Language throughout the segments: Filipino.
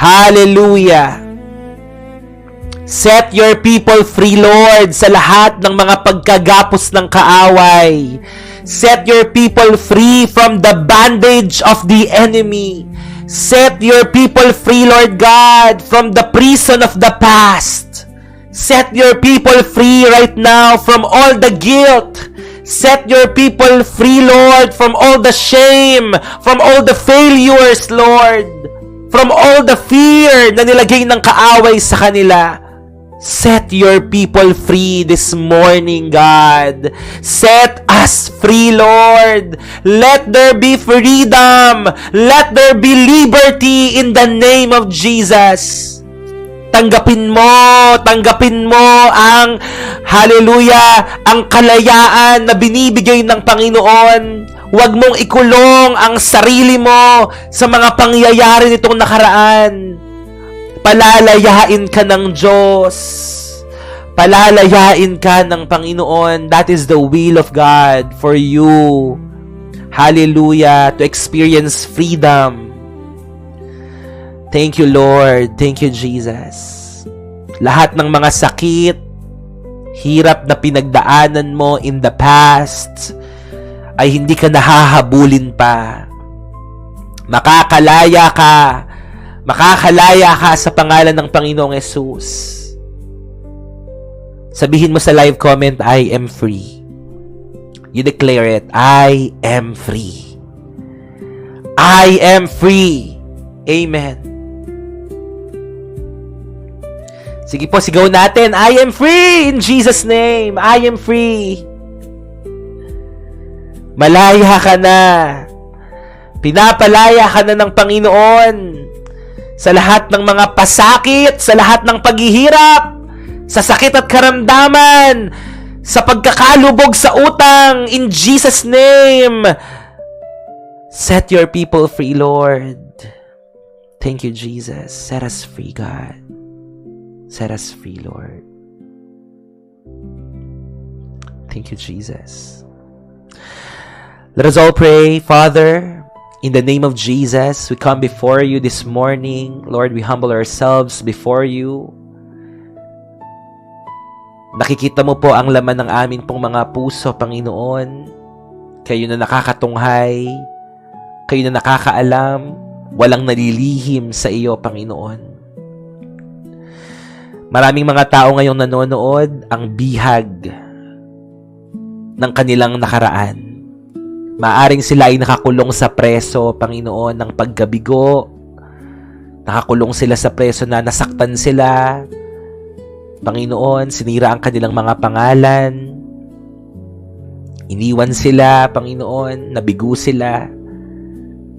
Hallelujah. Set your people free, Lord, sa lahat ng mga pagkagapos ng kaaway. Set your people free from the bondage of the enemy. Set your people free, Lord God, from the prison of the past. Set your people free right now from all the guilt. Set your people free, Lord, from all the shame, from all the failures, Lord, from all the fear na nilagay ng kaaway sa kanila. Set your people free this morning, God. Set us free, Lord. Let there be freedom. Let there be liberty in the name of Jesus. Tanggapin mo ang, hallelujah, ang kalayaan na binibigay ng Panginoon. Huwag mong ikulong ang sarili mo sa mga pangyayari nitong nakaraan. Palalayain ka ng Diyos. Palalayain ka ng Panginoon. That is the will of God for you. Hallelujah. To experience freedom. Thank you, Lord. Thank you, Jesus. Lahat ng mga sakit, hirap na pinagdaanan mo in the past, ay hindi ka nahahabulin pa. Makakalaya ka sa pangalan ng Panginoong Yesus. Sabihin mo sa live comment, I am free. You declare it, I am free. I am free. Amen. Sige po, sigaw natin, I am free in Jesus' name. I am free. Malaya ka na. Pinapalaya ka na ng Panginoon sa lahat ng mga pasakit, sa lahat ng paghihirap, sa sakit at karamdaman, sa pagkakalubog sa utang, in Jesus' name. Set your people free, Lord. Thank you, Jesus. Set us free, God. Set us free, Lord. Thank you, Jesus. Let us all pray. Father, in the name of Jesus, we come before you this morning. Lord, we humble ourselves before you. Nakikita mo po ang laman ng amin pong mga puso, Panginoon. Kayo na nakakatunghay, kayo na nakakaalam, walang nalilihim sa iyo, Panginoon. Maraming mga tao ngayong nanonood ang bihag ng kanilang nakaraan. Maaring sila ay nakakulong sa preso, Panginoon, ng pagkabigo. Nakakulong sila sa preso na nasaktan sila. Panginoon, sinira ang kanilang mga pangalan. Iniwan sila, Panginoon, nabigo sila.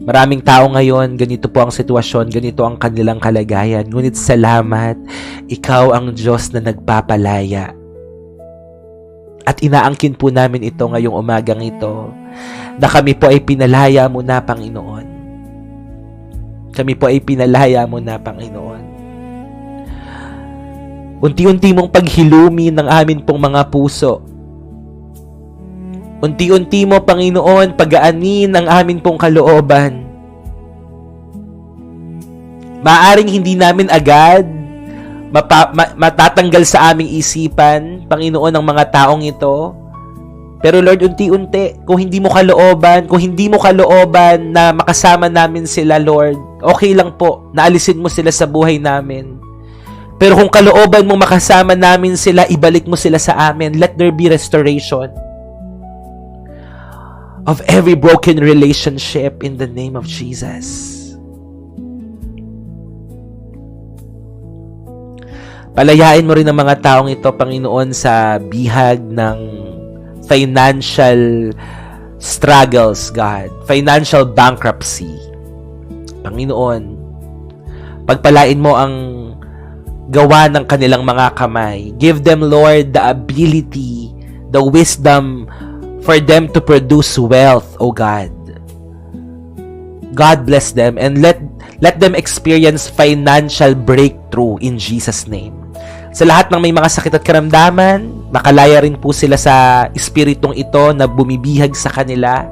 Maraming tao ngayon, ganito po ang sitwasyon, ganito ang kanilang kalagayan. Ngunit salamat, ikaw ang Diyos na nagpapalaya. At inaangkin po namin ito ngayong umagang ito, na kami po ay pinalaya mo na, Panginoon. Kami po ay pinalaya mo na, Panginoon. Unti-unti mong paghilumi ng amin pong mga puso. Unti-unti mo, Panginoon, pagaanin ang amin pong kalooban. Maaring hindi namin agad matatanggal sa aming isipan, Panginoon, ang mga taong ito. Pero Lord, unti-unti, kung hindi mo kalooban na makasama namin sila, Lord, okay lang po, naalisin mo sila sa buhay namin. Pero kung kalooban mo makasama namin sila, ibalik mo sila sa amin. Let there be restoration of every broken relationship in the name of Jesus. Palayain mo rin ang mga taong ito, Panginoon, sa bihag ng financial struggles, God. Financial bankruptcy. Panginoon, pagpalain mo ang gawa ng kanilang mga kamay. Give them, Lord, the ability, the wisdom for them to produce wealth, O God. God bless them and let them experience financial breakthrough in Jesus' name. Sa lahat ng may mga sakit at karamdaman, makalaya rin po sila sa espiritong ito na bumibihag sa kanila.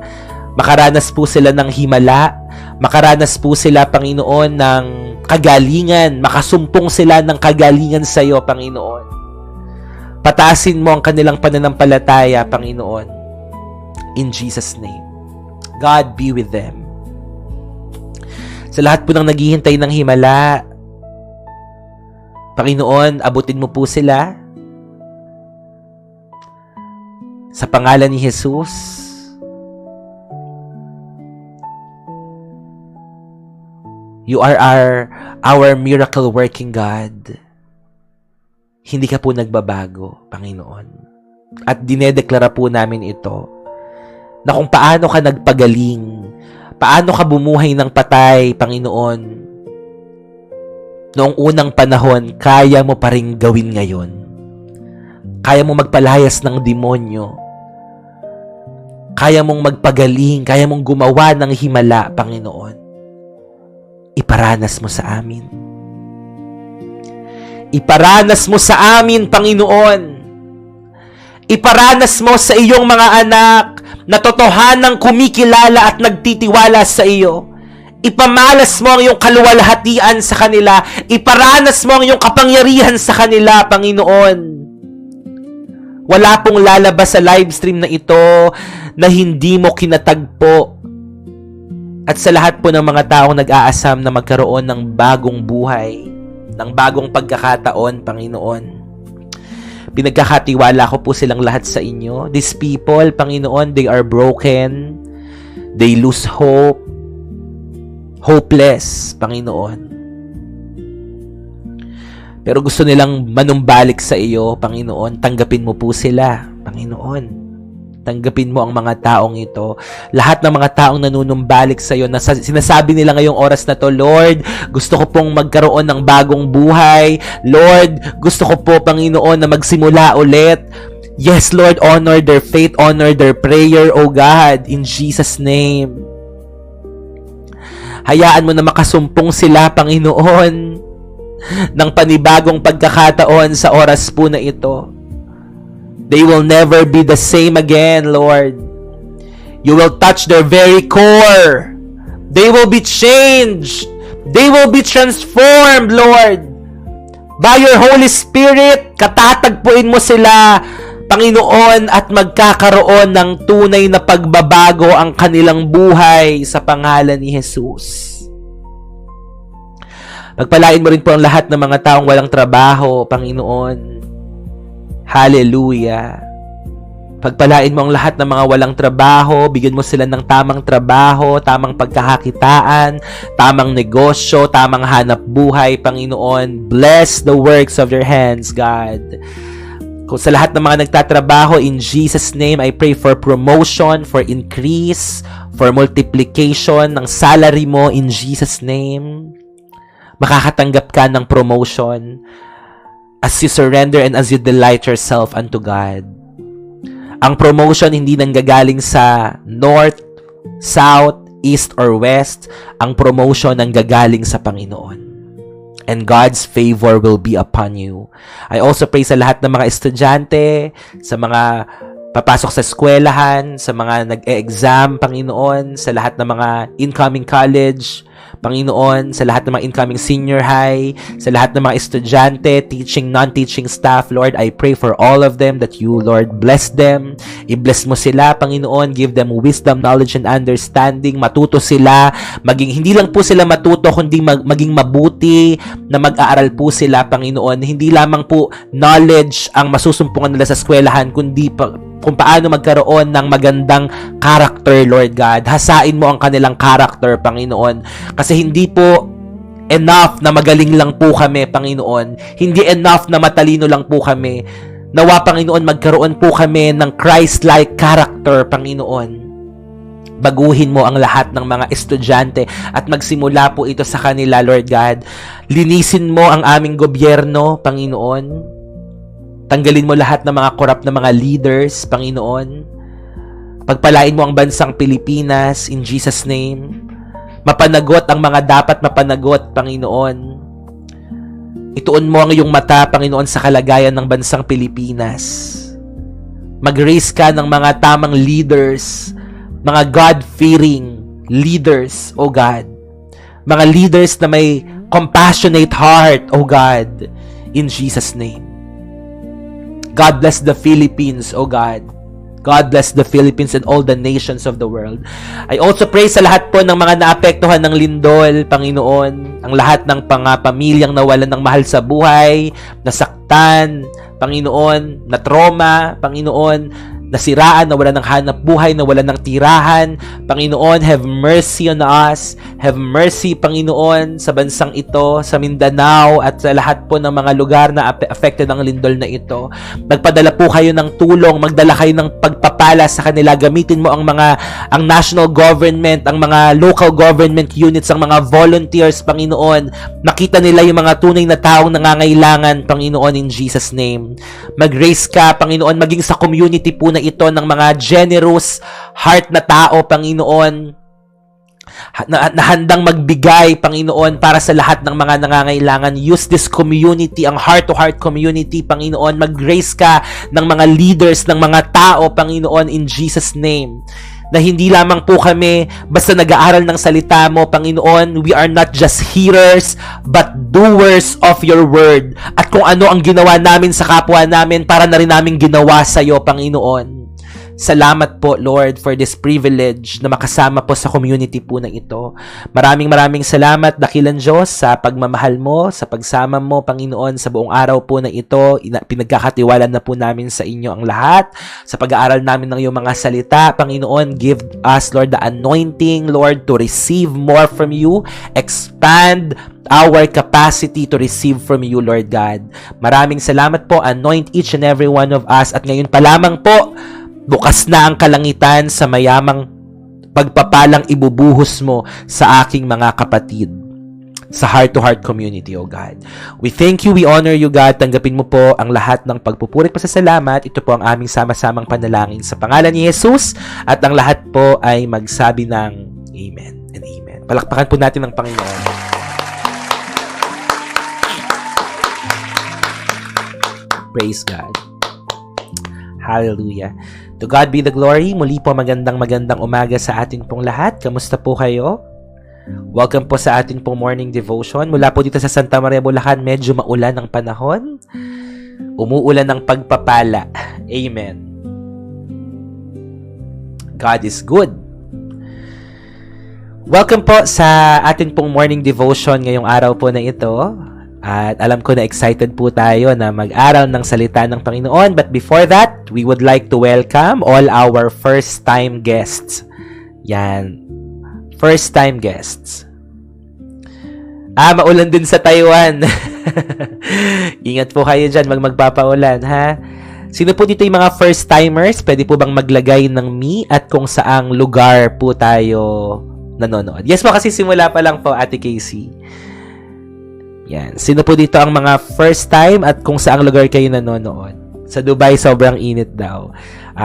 Makaranas po sila ng himala. Makaranas po sila, Panginoon, ng kagalingan, makasumpong sila ng kagalingan sa iyo, Panginoon. Pataasin mo ang kanilang pananampalataya, Panginoon. In Jesus' name. God be with them. Sa lahat po ng naghihintay ng himala, Panginoon, abutin mo po sila. Sa pangalan ni Jesus. You are our miracle working God. Hindi ka po nagbabago, Panginoon. At dinedeklara po namin ito na kung paano ka nagpagaling, paano ka bumuhay ng patay, Panginoon, noong unang panahon, kaya mo pa rin gawin ngayon. Kaya mo magpalayas ng demonyo. Kaya mong magpagaling, kaya mong gumawa ng himala, Panginoon. Iparanas mo sa amin. Iparanas mo sa amin, Panginoon. Iparanas mo sa iyong mga anak na totohanang kumikilala at nagtitiwala sa iyo. Ipamalas mo ang iyong kaluwalhatian sa kanila. Iparanas mo ang iyong kapangyarihan sa kanila, Panginoon. Wala pong lalabas sa live stream na ito na hindi mo kinatagpo. At sa lahat po ng mga taong nag-aasam na magkaroon ng bagong buhay, ng bagong pagkakataon, Panginoon. Pinagkakatiwala ko po silang lahat sa inyo. These people, Panginoon, they are broken. They lose hope. Hopeless, Panginoon. Pero gusto nilang manumbalik sa iyo, Panginoon. Tanggapin mo po sila, Panginoon. Tanggapin mo ang mga taong ito. Lahat ng mga taong nanunumbalik sa iyo, sinasabi nila ngayong oras na to, Lord, gusto ko pong magkaroon ng bagong buhay. Lord, gusto ko po, Panginoon, na magsimula ulit. Yes, Lord, honor their faith, honor their prayer, O God, in Jesus' name. Hayaan mo na makasumpong sila, Panginoon, ng panibagong pagkakataon sa oras po na ito. They will never be the same again, Lord. You will touch their very core. They will be changed. They will be transformed, Lord. By your Holy Spirit, katatagpuin mo sila, Panginoon, at magkakaroon ng tunay na pagbabago ang kanilang buhay sa pangalan ni Jesus. Pagpalain mo rin po ang lahat ng mga taong walang trabaho, Panginoon. Hallelujah. Pagpalain mo ang lahat ng mga walang trabaho, bigyan mo sila ng tamang trabaho, tamang pagkakakitaan, tamang negosyo, tamang hanap buhay, Panginoon. Bless the works of your hands, God. Kung sa lahat ng mga nagtatrabaho, in Jesus' name, I pray for promotion, for increase, for multiplication ng salary mo, in Jesus' name. Makakatanggap ka ng promotion as you surrender and as you delight yourself unto God. Ang promotion hindi nanggagaling sa north, south, east, or west. Ang promotion nanggagaling sa Panginoon. And God's favor will be upon you. I also pray sa lahat ng mga estudyante, sa mga papasok sa eskwelahan, sa mga nag-e-exam, Panginoon, sa lahat ng mga incoming college, Panginoon, sa lahat ng mga incoming senior high, sa lahat ng mga estudyante, teaching, non-teaching staff, Lord, I pray for all of them that you, Lord, bless them. I-bless mo sila, Panginoon. Give them wisdom, knowledge, and understanding. Matuto sila. Hindi lang po sila matuto, kundi maging mabuti na mag-aaral po sila, Panginoon. Hindi lamang po knowledge ang masusumpungan nila sa eskwelahan, kundi kung paano magkaroon ng magandang character, Lord God. Hasain mo ang kanilang character, Panginoon. Kasi hindi po enough na magaling lang po kami, Panginoon. Hindi enough na matalino lang po kami. Nawa, Panginoon, magkaroon po kami ng Christ-like character, Panginoon. Baguhin mo ang lahat ng mga estudyante at magsimula po ito sa kanila, Lord God. Linisin mo ang aming gobyerno, Panginoon. Tanggalin mo lahat ng mga corrupt na mga leaders, Panginoon. Pagpalain mo ang bansang Pilipinas, in Jesus' name. Mapanagot ang mga dapat mapanagot, Panginoon. Ituon mo ang iyong mata, Panginoon, sa kalagayan ng bansang Pilipinas. Mag-raise ka ng mga tamang leaders, mga God-fearing leaders, O God. Mga leaders na may compassionate heart, O God, in Jesus' name. God bless the Philippines, O God. God bless the Philippines and all the nations of the world. I also pray sa lahat po ng mga naapektuhan ng lindol, Panginoon, ang lahat ng pamilyang nawalan ng mahal sa buhay, nasaktan, Panginoon, na trauma, Panginoon, nasiraan, nawalan ng hanap buhay, nawalan ng tirahan. Panginoon, have mercy on us. Have mercy, Panginoon, sa bansang ito, sa Mindanao, at sa lahat po ng mga lugar na affected ng lindol na ito. Magpadala po kayo ng tulong, magdala kayo ng pagpapala sa kanila. Gamitin mo ang national government, ang mga local government units, ang mga volunteers, Panginoon. Makita nila yung mga tunay na taong nangangailangan, Panginoon, in Jesus' name. Mag-raise ka, Panginoon, maging sa community po na ito ng mga generous heart na tao, Panginoon, na handang magbigay, Panginoon, para sa lahat ng mga nangangailangan. Use this community, ang heart-to-heart community, Panginoon. Mag-grace ka ng mga leaders, ng mga tao, Panginoon, in Jesus' name. Na hindi lamang po kami basta nag-aaral ng salita mo, Panginoon. We are not just hearers, but doers of your word. At kung ano ang ginawa namin sa kapwa namin, para na rin namin ginawa sa iyo, Panginoon. Salamat po, Lord, for this privilege na makasama po sa community po na ito. Maraming salamat, dakilang Diyos, sa pagmamahal mo, sa pagsama mo, Panginoon, sa buong araw po na ito. Pinagkakatiwalaan na po namin sa inyo ang lahat. Sa pag-aaral namin ng iyong mga salita, Panginoon, give us, Lord, the anointing, Lord, to receive more from you. Expand our capacity to receive from you, Lord God. Maraming salamat po. Anoint each and every one of us. At ngayon pa lamang po, bukas na ang kalangitan sa mayamang pagpapalang ibubuhos mo sa aking mga kapatid sa heart-to-heart community, O God. We thank you, we honor you, God. Tanggapin mo po ang lahat ng pagpupuri at pasasalamat. Ito po ang aming sama-samang panalangin sa pangalan ni Jesus, at ang lahat po ay magsabi ng Amen and Amen. Palakpakan po natin ang Panginoon. Praise God. Hallelujah. To God be the glory. Muli po magandang umaga sa atin pong lahat. Kamusta po kayo? Welcome po sa atin pong morning devotion. Mula po dito sa Santa Maria, Bulacan, medyo maulan ang panahon. Umuulan ng pagpapala. Amen. God is good. Welcome po sa atin pong morning devotion ngayong araw po na ito. At alam ko na excited po tayo na mag-aral ng salita ng Panginoon. But before that, we would like to welcome all our first-time guests. Yan. First-time guests. Maulan din sa Taiwan. Ingat po kayo dyan, magpapaulan, ha? Sino po dito yung mga first-timers? Pwede po bang maglagay ng me at kung saang lugar po tayo nanonood? Yes po, kasi simula pa lang po, Ate Casey. Yan. Sino po dito ang mga first time at kung saang lugar kayo nanonood? Sa Dubai, sobrang init daw.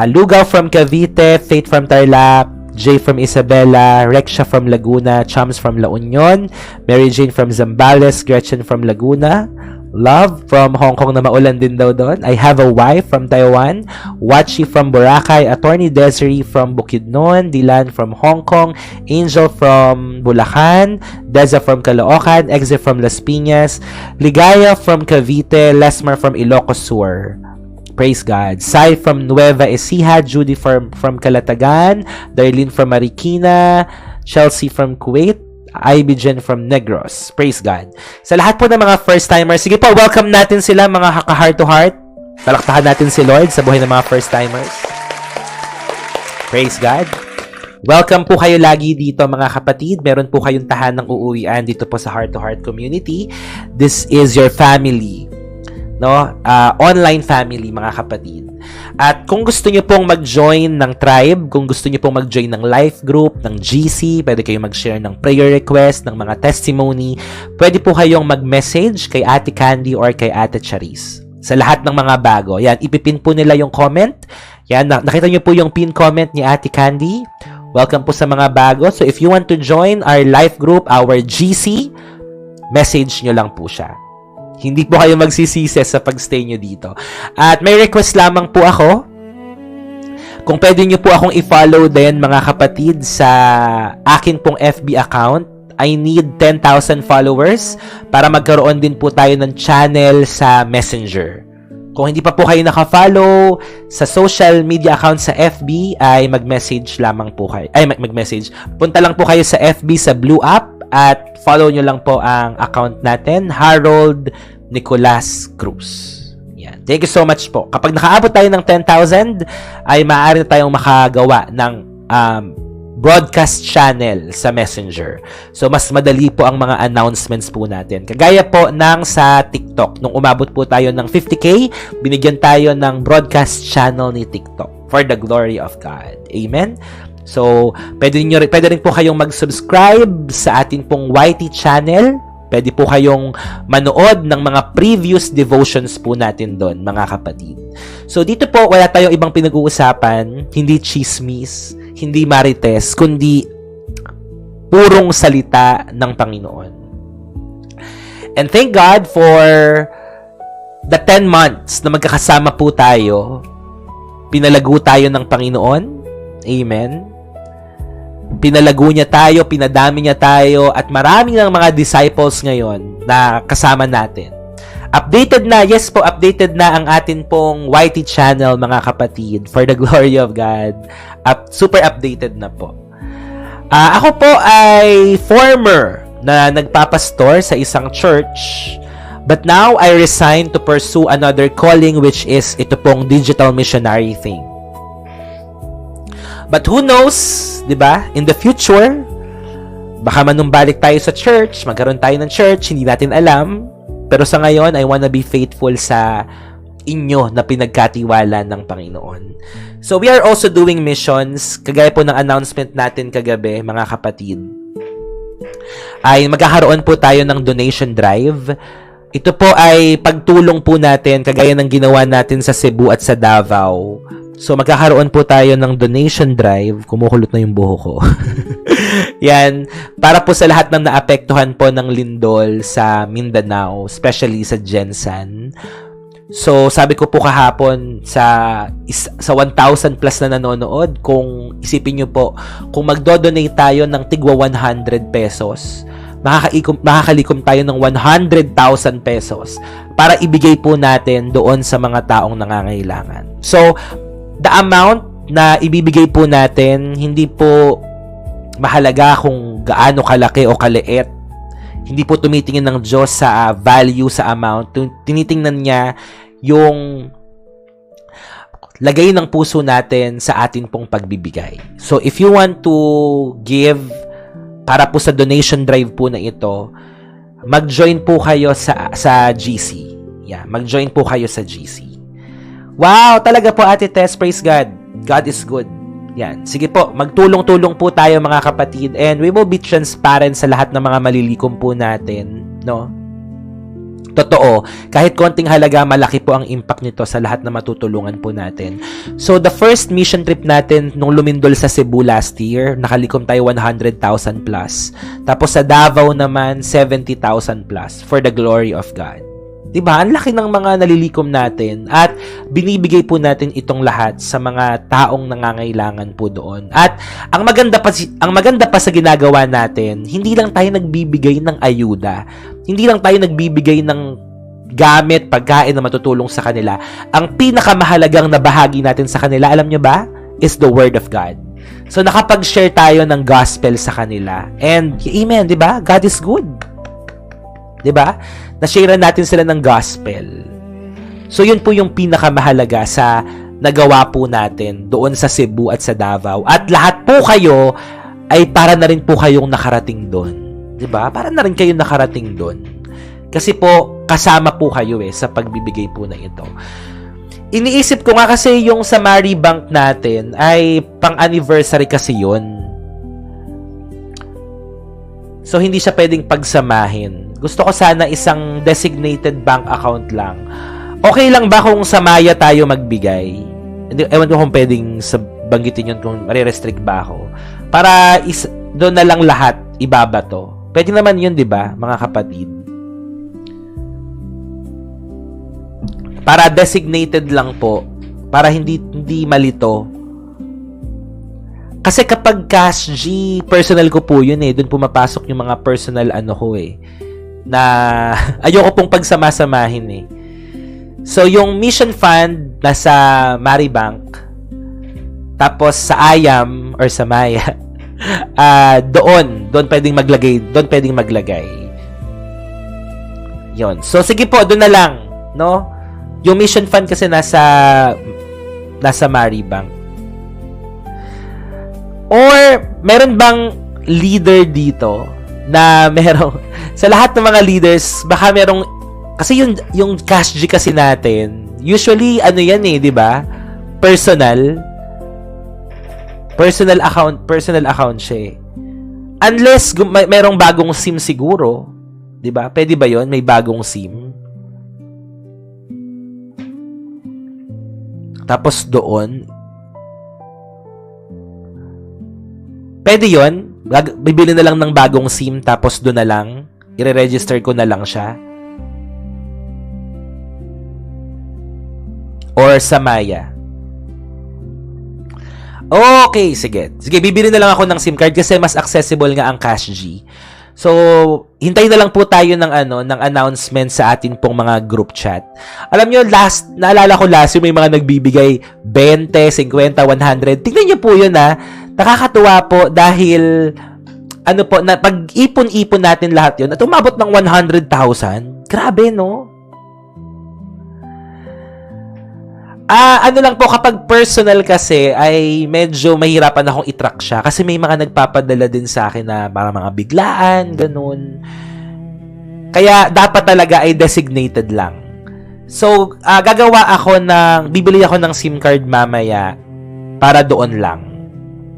Lugaw from Cavite, Faith from Tarlac, Jay from Isabela, Rexha from Laguna, Chums from La Union, Mary Jane from Zambales, Gretchen from Laguna, Love from Hong Kong na maulan din daw doon. I have a wife from Taiwan, Wachi from Boracay, Attorney Desiree from Bukidnon, Dilan from Hong Kong, Angel from Bulacan, Deza from Caloocan, Exe from Las Piñas, Ligaya from Cavite, Lesmar from Ilocos Sur. Praise God. Sai from Nueva Ecija, Judy from Calatagan, Darlene from Marikina, Chelsea from Kuwait, Ibigen from Negros. Praise God. Sa lahat po ng mga first-timers, sige po, welcome natin sila, mga heart-to-heart. Palakpakan natin si Lord sa buhay ng mga first-timers. Praise God. Welcome po kayo lagi dito, mga kapatid. Meron po kayong tahanang uuwian dito po sa heart-to-heart community. This is your family. No? Online family, mga kapatid. At kung gusto nyo pong mag-join ng tribe, kung gusto nyo pong mag-join ng life group, ng GC, pwede kayong mag-share ng prayer request, ng mga testimony, pwede po kayong mag-message kay Ate Candy or kay Ate Charis. Sa lahat ng mga bago. Yan, ipipin po nila yung comment. Yan, nakita nyo po yung pin comment ni Ate Candy. Welcome po sa mga bago. So if you want to join our life group, our GC, message nyo lang po siya. Hindi po kayo magsisisi sa pagstay nyo dito. At may request lamang po ako. Kung pwede nyo po akong i-follow din, mga kapatid, sa akin pong FB account. I need 10,000 followers para magkaroon din po tayo ng channel sa Messenger. Kung hindi pa po kayo naka-follow sa social media account sa FB, ay mag-message lamang po kayo. Mag-message. Punta lang po kayo sa FB sa Blue App at follow nyo lang po ang account natin, Harold Nicolas Cruz. Yan. Thank you so much po. Kapag nakaabot tayo ng 10,000, ay maaari na tayong makagawa ng broadcast channel sa Messenger. So, mas madali po ang mga announcements po natin. Kagaya po ng sa TikTok. Nung umabot po tayo ng 50K, binigyan tayo ng broadcast channel ni TikTok for the glory of God. Amen? So, pwede rin po kayong mag-subscribe sa atin pong YT channel. Pwede po kayong manood ng mga previous devotions po natin doon, mga kapatid. So, dito po, wala tayong ibang pinag-uusapan, hindi chismis, hindi marites, kundi purong salita ng Panginoon. And thank God for the 10 months na magkakasama po tayo. Pinalago tayo ng Panginoon. Amen. Pinalago niya tayo, pinadami niya tayo, at marami ng mga disciples ngayon na kasama natin. Updated na, yes po, updated na ang atin pong YT channel, mga kapatid, for the glory of God. Super updated na po. Ako po ay former na nagpapastor sa isang church, but now I resigned to pursue another calling, which is ito pong digital missionary thing. But who knows, di ba? In the future, baka manumbalik tayo sa church, magkaroon tayo ng church, hindi natin alam. Pero sa ngayon, I wanna be faithful sa inyo na pinagkatiwala ng Panginoon. So, we are also doing missions. Kagaya po ng announcement natin kagabi, mga kapatid, ay magkakaroon po tayo ng donation drive. Ito po ay pagtulong po natin, kagaya ng ginawa natin sa Cebu at sa Davao. So, magkakaroon po tayo ng donation drive. Kumukulot na yung buho ko. Yan. Para po sa lahat ng naapektuhan po ng lindol sa Mindanao, especially sa Gensan. So, sabi ko po kahapon sa 1,000 plus na nanonood, kung isipin nyo po, kung magdodonate tayo ng tigwa 100 pesos, makakalikom tayo ng 100,000 pesos para ibigay po natin doon sa mga taong nangangailangan. So, the amount na ibibigay po natin, hindi po mahalaga kung gaano kalaki o kaliit. Hindi po tumitingin ng Diyos sa value, sa amount. Tinitingnan niya yung lagay ng puso natin sa atin pong pagbibigay. So, if you want to give para po sa donation drive po na ito, mag-join po kayo sa GC. Yeah, mag-join po kayo sa GC. Wow, talaga po, Ate Tess, praise God. God is good. Yan. Sige po, magtulong-tulong po tayo, mga kapatid, and we will be transparent sa lahat ng mga malilikom po natin, no? Totoo, kahit konting halaga, malaki po ang impact nito sa lahat na matutulungan po natin. So, the first mission trip natin nung lumindol sa Cebu last year, nakalikom tayo 100,000 plus. Tapos sa Davao naman, 70,000 plus for the glory of God. Diba? Ang laki ng mga nalilikom natin at binibigay po natin itong lahat sa mga taong nangangailangan po doon. At ang maganda pa sa ginagawa natin, hindi lang tayo nagbibigay ng ayuda. Hindi lang tayo nagbibigay ng gamit, pagkain na matutulong sa kanila. Ang pinakamahalagang na bahagi natin sa kanila, alam nyo ba? Is the Word of God. So nakapag-share tayo ng gospel sa kanila. And amen, diba? God is good. Diba? Na-share natin sila ng gospel. So, yun po yung pinakamahalaga sa nagawa po natin doon sa Cebu at sa Davao. At lahat po kayo ay para na rin po kayong nakarating doon. Diba? Para na rin kayong nakarating doon. Kasi po, kasama po kayo sa pagbibigay po na ito. Iniisip ko nga kasi yung sa Mari Bank natin ay pang-anniversary kasi yun. So, hindi siya pwedeng pagsamahin. Gusto ko sana isang designated bank account lang. Okay lang ba kung sa Maya tayo magbigay? Ewan ko kung pwedeng banggitin yun kung marirestrict ba ako. Para doon na lang lahat ibabato. Pwede naman yun, di ba, mga kapatid? Para designated lang po. Para hindi malito. Kasi kapag Cash G, personal ko po yun eh. Doon pumapasok yung mga personal ko eh. Na ayoko pong pagsama-samahin eh. So, yung mission fund nasa Maribank, tapos sa IAM or sa Maya, doon pwedeng maglagay. Yon. So, sige po, doon na lang, no? Yung mission fund kasi nasa Maribank. Or, meron bang leader dito na merong, sa lahat ng mga leaders, baka merong, kasi yung Cash G kasi natin, usually, yan eh, di ba? Personal account siya eh. Unless, merong bagong SIM siguro, di ba? Pwede ba yon? May bagong SIM. Tapos doon, pwede yun. Bibili na lang ng bagong SIM tapos doon na lang. I-register ko na lang siya. Or sa Maya. Okay, sige. Sige, bibili na lang ako ng SIM card kasi mas accessible nga ang Cash G. So, hintayin na lang po tayo ng announcement sa atin pong mga group chat. Alam nyo, naalala ko last yung may mga nagbibigay 20, 50, 100. Tingnan nyo po yun nakakatuwa po dahil na pag-ipon-ipon natin lahat yun at umabot ng 100,000. Grabe, no? Lang po, kapag personal kasi ay medyo mahirapan akong i-track siya kasi may mga nagpapadala din sa akin na para mga biglaan, ganun. Kaya dapat talaga ay designated lang. So, bibili ako ng SIM card mamaya para doon lang.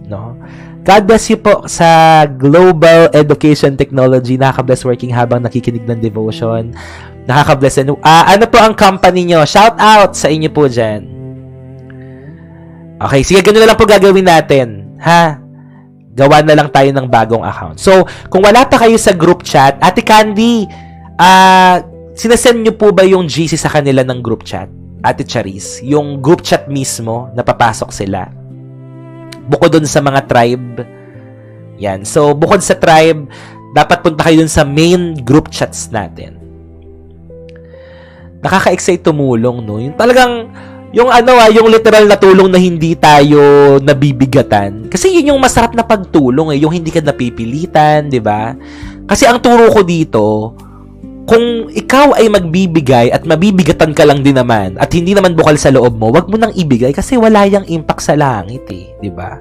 No? God bless you po sa Global Education Technology. Nakaka-bless working habang nakikinig ng devotion. Nakaka-bless. Ano po ang company nyo? Shout out sa inyo po dyan. Okay, sige, ganun na lang po gagawin natin. Ha? Gawa na lang tayo ng bagong account. So, kung wala pa kayo sa group chat, Ate Candy, sinasend nyo po ba yung GC sa kanila ng group chat? Ate Charis, yung group chat mismo, napapasok sila. Bukod dun sa mga tribe. Yan. So, bukod sa tribe, dapat punta kayo dun sa main group chats natin. Nakaka-excite tumulong, no? Yung talagang, yung literal na tulong na hindi tayo nabibigatan. Kasi yun yung masarap na pagtulong eh. Yung hindi ka napipilitan, di ba? Kasi ang turo ko dito, kung ikaw ay magbibigay at mabibigatan ka lang din naman at hindi naman bukal sa loob mo, wag mo nang ibigay kasi wala yang impact sa langit eh, 'di ba?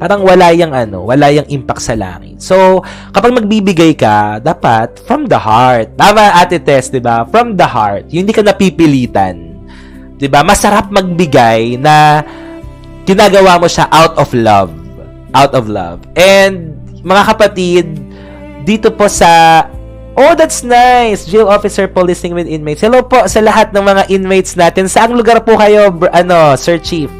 Parang wala yang impact sa langit. So, kapag magbibigay ka, dapat from the heart. Tama, Ate Tess, 'di ba? From the heart. Yung hindi ka napipilitan. 'Di ba? Masarap magbigay na ginagawa mo siya out of love. Out of love. And mga kapatid, dito po sa Oh, that's nice. Jail officer po listening with inmates. Hello po sa lahat ng mga inmates natin. Saang lugar po kayo, Sir Chief?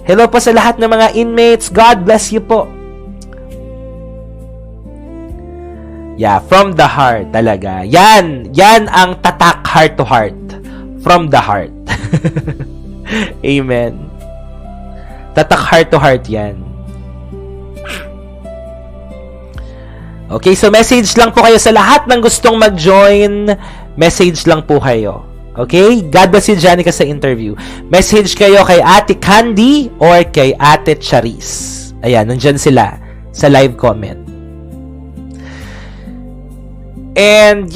Hello po sa lahat ng mga inmates. God bless you po. Yeah, from the heart talaga. Yan ang tatak heart to heart. From the heart. Amen. Tatak heart to heart yan. Okay, so message lang po kayo sa lahat ng gustong mag-join. Message lang po kayo. Okay? God bless you, Janica, sa interview. Message kayo kay Ate Candy or kay Ate Charis. Ayan, nandyan sila sa live comment. And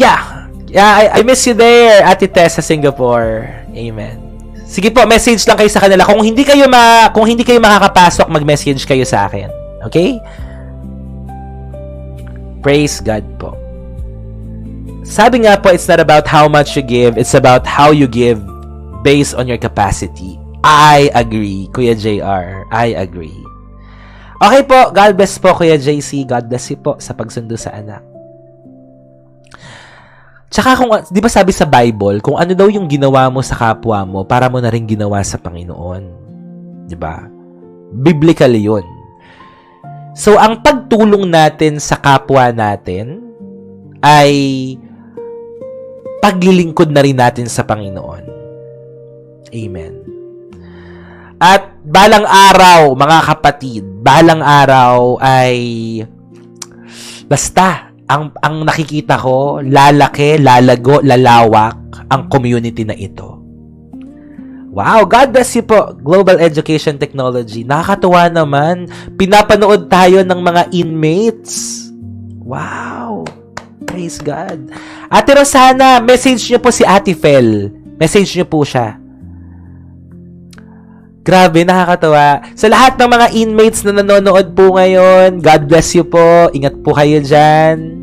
I miss you there, Ate Tess sa Singapore. Amen. Sige po, message lang kayo sa kanila. Kung hindi kayo makakapasok, mag-message kayo sa akin. Okay? Praise God po. Sabi nga po, it's not about how much you give, it's about how you give based on your capacity. I agree, Kuya JR. I agree. Okay po, God bless po, Kuya JC. God bless you po sa pagsundo sa anak. Tsaka di ba sabi sa Bible, kung ano daw yung ginawa mo sa kapwa mo, para mo na rin ginawa sa Panginoon. Di ba? Biblical yun. So, ang pagtulong natin sa kapwa natin ay paglilingkod na rin natin sa Panginoon. Amen. At balang araw, mga kapatid, balang araw ay basta ang nakikita ko, lalaki, lalago, lalawak ang community na ito. Wow, God bless you po, Global Education Technology. Nakakatuwa naman. Pinapanood tayo ng mga inmates. Wow. Praise God. Ate Rosana, message niyo po si Ate Fel. Message niyo po siya. Grabe, nakakatawa. Sa lahat ng mga inmates na nanonood po ngayon, God bless you po. Ingat po kayo dyan.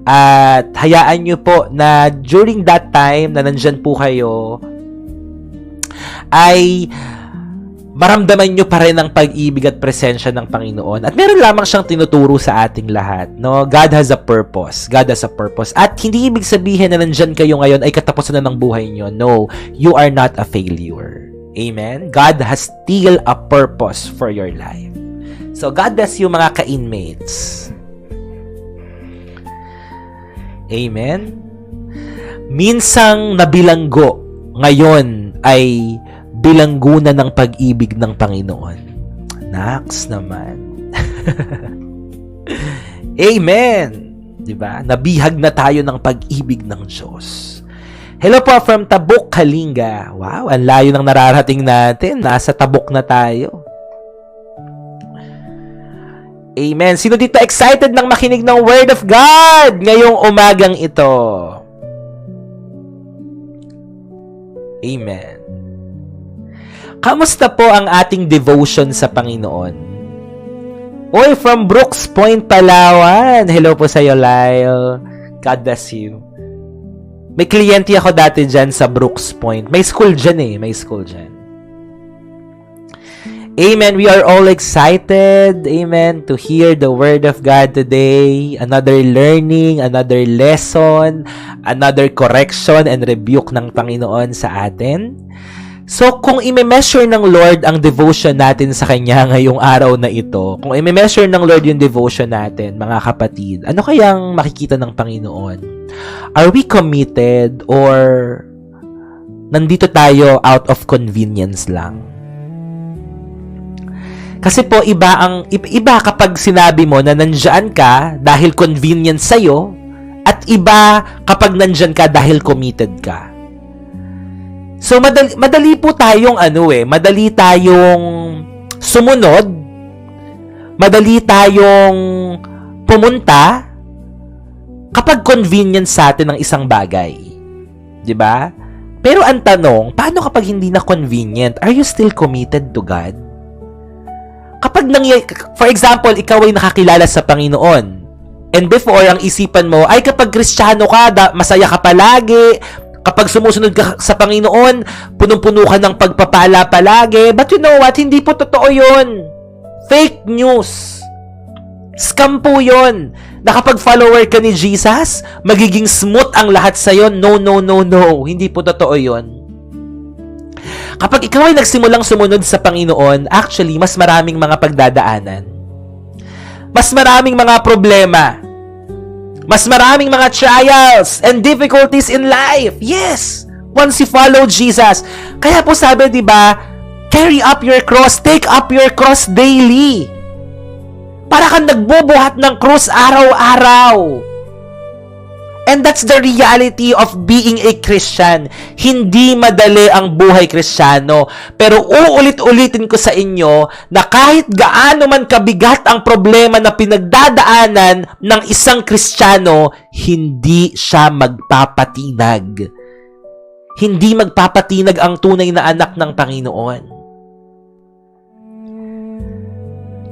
At hayaan nyo po na during that time na nandyan po kayo, ay maramdaman nyo pa rin ang pag-ibig at presensya ng Panginoon. At meron lamang siyang tinuturo sa ating lahat. No? God has a purpose. God has a purpose. At hindi ibig sabihin na nandyan kayo ngayon ay katapusan na ng buhay nyo. No, you are not a failure. Amen? God has still a purpose for your life. So, God bless you mga ka-inmates. Amen? Minsang nabilanggo, ngayon ay bilanggo na ng pag-ibig ng Panginoon. Naks naman. Amen! Diba? Nabihag na tayo ng pag-ibig ng Diyos. Hello po from Tabuk, Kalinga. Wow, ang layo ng nararating natin. Nasa Tabuk na tayo. Amen. Sino dito excited nang makinig ng Word of God ngayong umagang ito? Amen. Kamusta po ang ating devotion sa Panginoon? Oy, from Brooks Point, Palawan. Hello po sa iyo, Lyle. God bless you. May kliyente ako dati dyan sa Brooks Point. May school dyan eh. May school dyan. Amen. We are all excited, amen, to hear the Word of God today. Another learning, another lesson, another correction and rebuke ng Panginoon sa atin. So, kung i-measure ng Lord ang devotion natin sa Kanya ngayong araw na ito, kung i-measure ng Lord yung devotion natin, mga kapatid, ano kayang makikita ng Panginoon? Are we committed or nandito tayo out of convenience lang? Kasi po, iba kapag sinabi mo na nandyan ka dahil convenient sa'yo, at iba kapag nandyan ka dahil committed ka. So, madali po tayong madali tayong sumunod, madali tayong pumunta kapag convenient sa atin ng isang bagay. 'Di ba? Pero ang tanong, paano kapag hindi na convenient? Are you still committed to God? Kapag for example, ikaw ay nakakilala sa Panginoon, and before, ang isipan mo ay kapag Kristiyano ka, masaya ka palagi. Kapag sumusunod ka sa Panginoon, punong-puno ka ng pagpapala palagi. But you know what? Hindi po totoo yun. Fake news. Scam po yun. Na kapag follower ka ni Jesus, magiging smooth ang lahat sa'yo. No, no, no, no. Hindi po totoo yun. Kapag ikaw ay nagsimulang sumunod sa Panginoon, actually, mas maraming mga pagdadaanan. Mas maraming mga problema. Mas maraming mga trials and difficulties in life. Yes! Once you follow Jesus. Kaya po sabi, di ba, carry up your cross, take up your cross daily. Para kang nagbubuhat ng cross araw-araw. And that's the reality of being a Christian. Hindi madali ang buhay Kristiyano. Pero uulit-ulitin ko sa inyo na kahit gaano man kabigat ang problema na pinagdadaanan ng isang Kristiyano, hindi siya magpapatinag. Hindi magpapatinag ang tunay na anak ng Panginoon.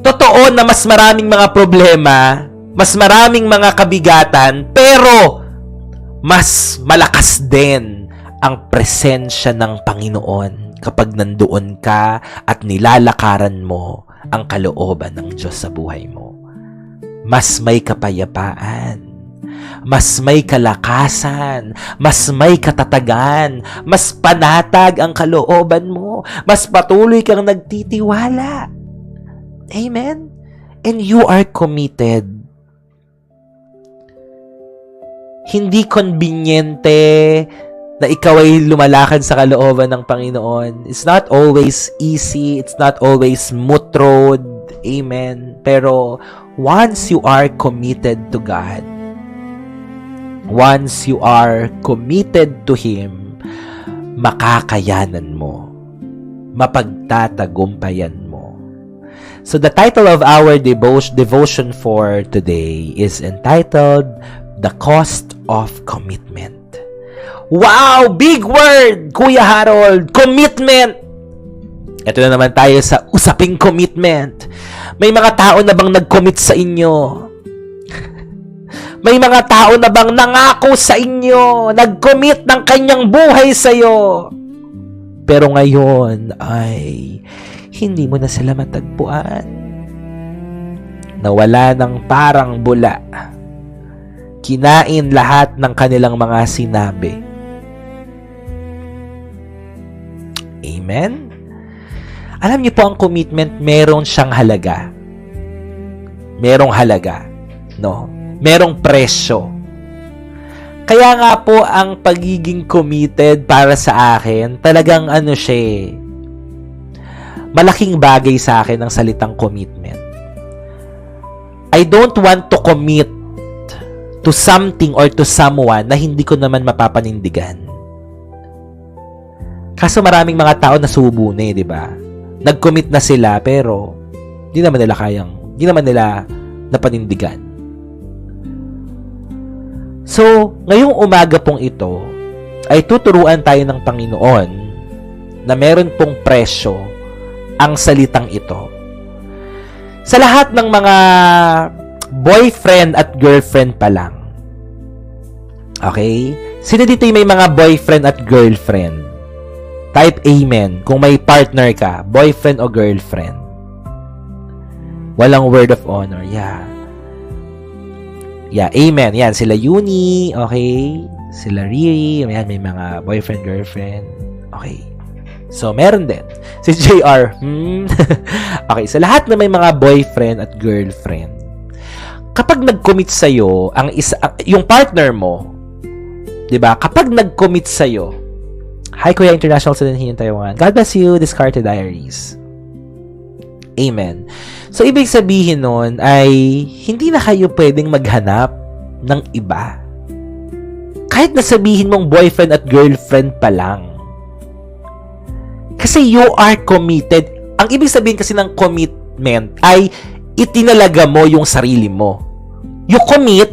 Totoo na mas maraming mga problema, mas maraming mga kabigatan, pero mas malakas din ang presensya ng Panginoon kapag nandoon ka at nilalakaran mo ang kalooban ng Diyos sa buhay mo. Mas may kapayapaan, mas may kalakasan, mas may katatagan, mas panatag ang kalooban mo, mas patuloy kang nagtitiwala. Amen? And you are committed. Hindi konbinyente na ikaw ay lumalakad sa kalooban ng Panginoon. It's not always easy. It's not always smooth road. Amen. Pero once you are committed to God, once you are committed to Him, makakayanan mo. Mapagtatagumpayan mo. So the title of our devotion for today is entitled, The Cost of Commitment. Wow! Big word, Kuya Harold! Commitment! Ito na naman tayo sa usaping commitment. May mga tao na bang nag-commit sa inyo? May mga tao na bang nangako sa inyo? Nag-commit ng kanyang buhay sa iyo? Pero ngayon ay hindi mo na sila matagpuan. Nawala ng parang bula. Kinain lahat ng kanilang mga sinabi. Amen? Alam niyo po, ang commitment, meron siyang halaga. Merong halaga. No? Merong presyo. Kaya nga po, ang pagiging committed para sa akin, talagang siya, malaking bagay sa akin ang salitang commitment. I don't want to commit to something or to someone na hindi ko naman mapapanindigan. Kaso maraming mga tao na subo na di ba? Nag-commit na sila pero hindi naman nila napanindigan. So, ngayong umaga pong ito ay tuturuan tayo ng Panginoon na meron pong presyo ang salitang ito. Sa lahat ng mga boyfriend at girlfriend pa lang. Okay? Sino dito yung may mga boyfriend at girlfriend? Type amen kung may partner ka, boyfriend o girlfriend. Walang word of honor. Yeah, amen. Yan, sila Uni, okay? Sila Riri, yan, may mga boyfriend, girlfriend. Okay. So, meron din. Si JR, Okay, sa lahat na may mga boyfriend at girlfriend, kapag nag-commit sa'yo, yung partner mo, diba? Kapag nag-commit sa'yo, hi, Kuya International Student here in Taiwan. God bless you, Discarded Diaries. Amen. So, ibig sabihin nun ay hindi na kayo pwedeng maghanap ng iba. Kahit na sabihin mong boyfriend at girlfriend pa lang. Kasi you are committed. Ang ibig sabihin kasi ng commitment ay itinalaga mo yung sarili mo. You commit,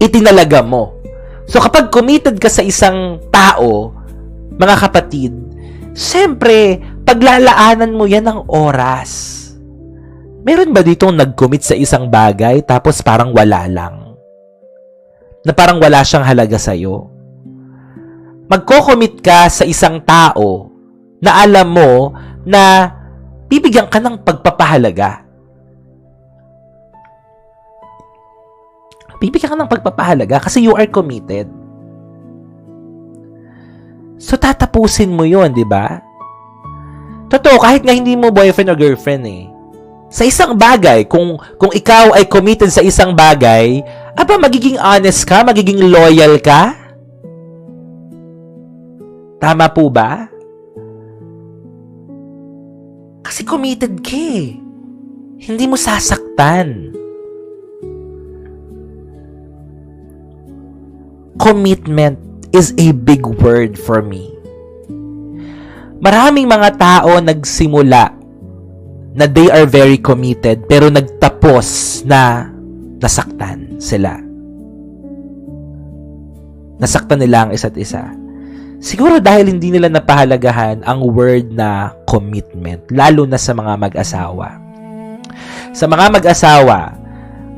itinalaga mo. So, kapag committed ka sa isang tao, mga kapatid, siyempre, paglalaanan mo yan ng oras. Meron ba ditong nag-commit sa isang bagay tapos parang wala lang? Na parang wala siyang halaga sa'yo? Magko-commit ka sa isang tao na alam mo na bibigyan ka ng pagpapahalaga. Bibigyan ka ng pagpapahalaga kasi you are committed. So, tatapusin mo yun, di ba? Totoo, kahit nga hindi mo boyfriend or girlfriend Sa isang bagay, kung ikaw ay committed sa isang bagay, magiging honest ka, magiging loyal ka? Tama po ba? Kasi committed ka Hindi mo sasaktan. Commitment is a big word for me. Maraming mga tao nagsimula na they are very committed pero nagtapos na nasaktan sila. Nasaktan nila ang isa't isa. Siguro dahil hindi nila napahalagahan ang word na commitment, lalo na sa mga mag-asawa. Sa mga mag-asawa,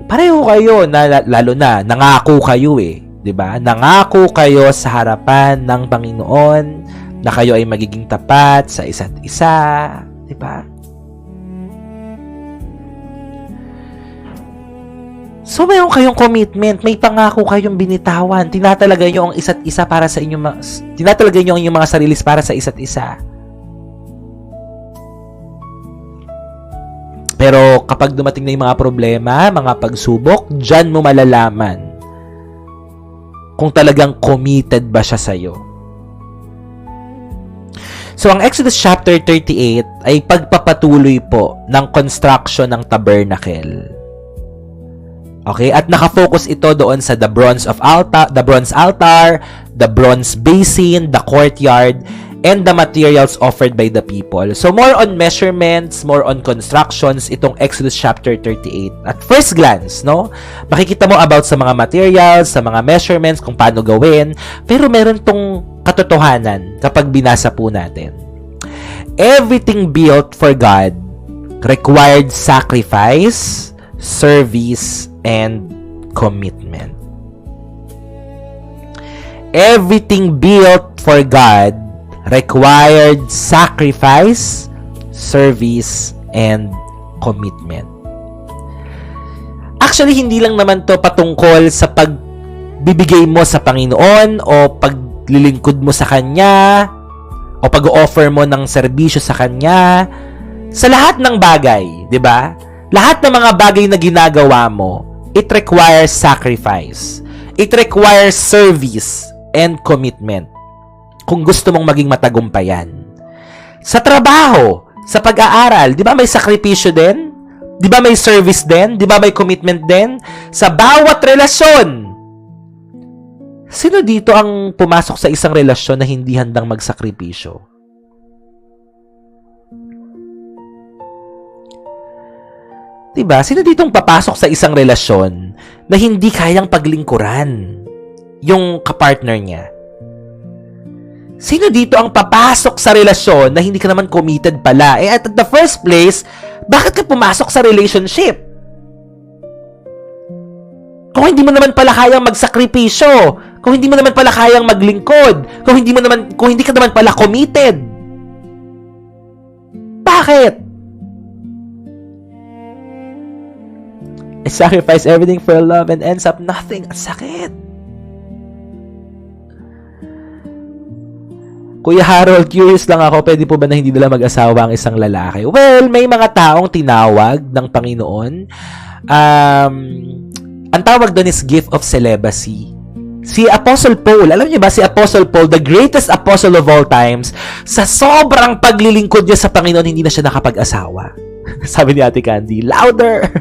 pareho kayo na lalo na nangako kayo 'di ba? Nangako kayo sa harapan ng Panginoon na kayo ay magiging tapat sa isa't isa, 'di ba? So, mayroon kayong commitment, may pangako kayong binitawan, tinatalaga nyo ang isa't isa para sa inyong tinatalaga nyo ang inyong mga sarili para sa isa't isa. Pero kapag dumating na yung mga problema, mga pagsubok, dyan mo malalaman kung talagang committed ba siya sa'yo. So, ang Exodus chapter 38 ay pagpapatuloy po ng construction ng tabernacle. Okay? At nakafocus ito doon sa the bronze altar, the bronze basin, the courtyard, and the materials offered by the people. So, more on measurements, more on constructions, itong Exodus chapter 38. At first glance, no? Makikita mo about sa mga materials, sa mga measurements, kung paano gawin. Pero meron tong katotohanan kapag binasa po natin. Everything built for God required sacrifice, service, and commitment. Everything built for God required sacrifice, service, and commitment. Actually, hindi lang naman to patungkol sa pagbibigay mo sa Panginoon o paglilingkod mo sa Kanya o pag-offer mo ng serbisyo sa Kanya. Sa lahat ng bagay, di ba? Lahat ng mga bagay na ginagawa mo, it requires sacrifice. It requires service and commitment. Kung gusto mong maging matagumpayan. Sa trabaho, sa pag-aaral, di ba may sakripisyo din? Di ba may service din? Di ba may commitment din? Sa bawat relasyon. Sino dito ang pumasok sa isang relasyon na hindi handang magsakripisyo? Di ba? Sino dito ang papasok sa isang relasyon na hindi kayang paglingkuran yung kapartner niya? Sino dito ang papasok sa relasyon na hindi ka naman committed pala? At the first place, bakit ka pumasok sa relationship? Kung hindi mo naman pala kayang magsakripisyo, kung hindi mo naman pala kayang maglingkod, kung hindi ka naman pala committed. Bakit? I sacrifice everything for love and ends up nothing. At sakit. Kuya Harold, curious lang ako, pwede po ba na hindi nila mag-asawa ang isang lalaki? Well, may mga taong tinawag ng Panginoon. Ang tawag doon is gift of celibacy. Si Apostle Paul, alam niyo ba si Apostle Paul, the greatest apostle of all times, sa sobrang paglilingkod niya sa Panginoon, hindi na siya nakapag-asawa. Sabi ni Ate Candy, louder!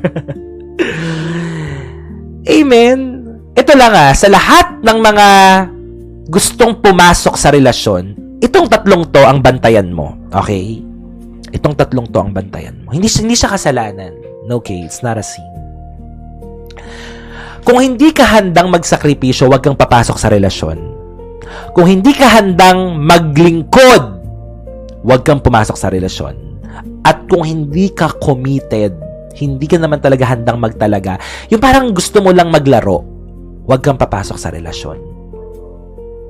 Amen. Ito lang sa lahat ng mga gustong pumasok sa relasyon, itong tatlong to ang bantayan mo. Okay? Itong tatlong to ang bantayan mo. Hindi siya kasalanan. Okay, it's not a sin. Kung hindi ka handang magsakripisyo, huwag kang papasok sa relasyon. Kung hindi ka handang maglingkod, huwag kang pumasok sa relasyon. At kung hindi ka committed, hindi ka naman talaga handang magtalaga, yung parang gusto mo lang maglaro, huwag kang papasok sa relasyon.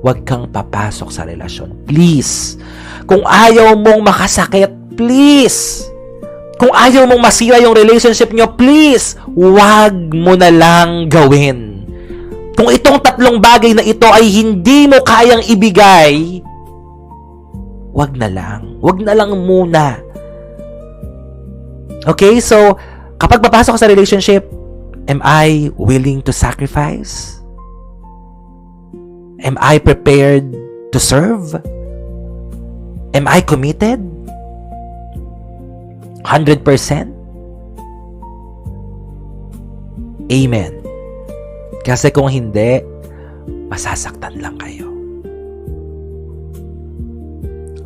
Huwag kang papasok sa relasyon. Please. Kung ayaw mong makasakit, please. Kung ayaw mong masira yung relationship nyo, please, huwag mo na lang gawin. Kung itong tatlong bagay na ito ay hindi mo kayang ibigay, huwag na lang. Huwag na lang muna. Okay? So, kapag papasok ka sa relationship, am I willing to sacrifice? Am I prepared to serve? Am I committed? 100%? Amen. Kasi kung hindi, masasaktan lang kayo.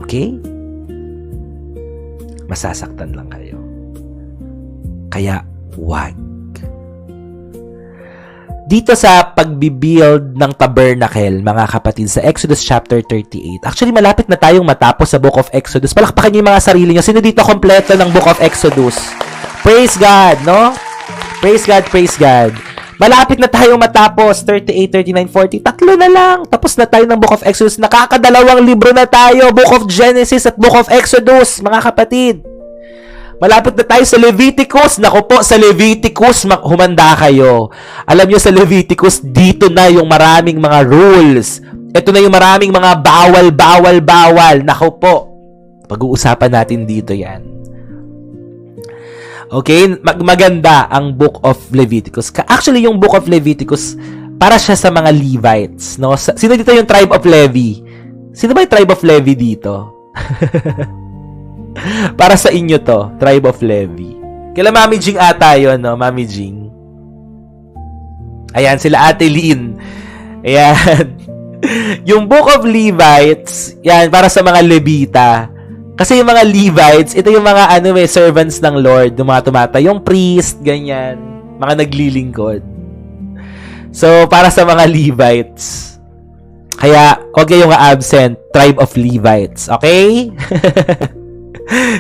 Okay? Masasaktan lang kayo. Kaya, wag. Dito sa pagbibuild ng tabernacle, mga kapatid, sa Exodus chapter 38. Actually, malapit na tayong matapos sa Book of Exodus. Palakpakan niyo yung mga sarili niyo. Sino dito kompleto ng Book of Exodus? Praise God, no? Praise God, praise God. Malapit na tayong matapos. 38, 39, 40. Tatlo na lang. Tapos na tayo ng Book of Exodus. Nakakadalawang libro na tayo. Book of Genesis at Book of Exodus, mga kapatid. Malapit na tayo sa Leviticus. Naku po, sa Leviticus, humanda kayo. Alam nyo, sa Leviticus, dito na yung maraming mga rules. Ito na yung maraming mga bawal. Naku po, pag-uusapan natin dito yan. Okay? Maganda ang Book of Leviticus. Actually, yung Book of Leviticus, para siya sa mga Levites. No? Sino dito yung tribe of Levi? Sino ba yung tribe of Levi dito? Para sa inyo to, Tribe of Levi. Kila Mami Jing ata yun, no? Mami Jing. Ayan, sila Ate Lynn. Ayan. Yung Book of Levites, yan, para sa mga Levita. Kasi yung mga Levites, ito yung mga servants ng Lord, yung mga tumatayong priest, ganyan. Mga naglilingkod. So, para sa mga Levites. Kaya, huwag kayong absent, Tribe of Levites. Okay?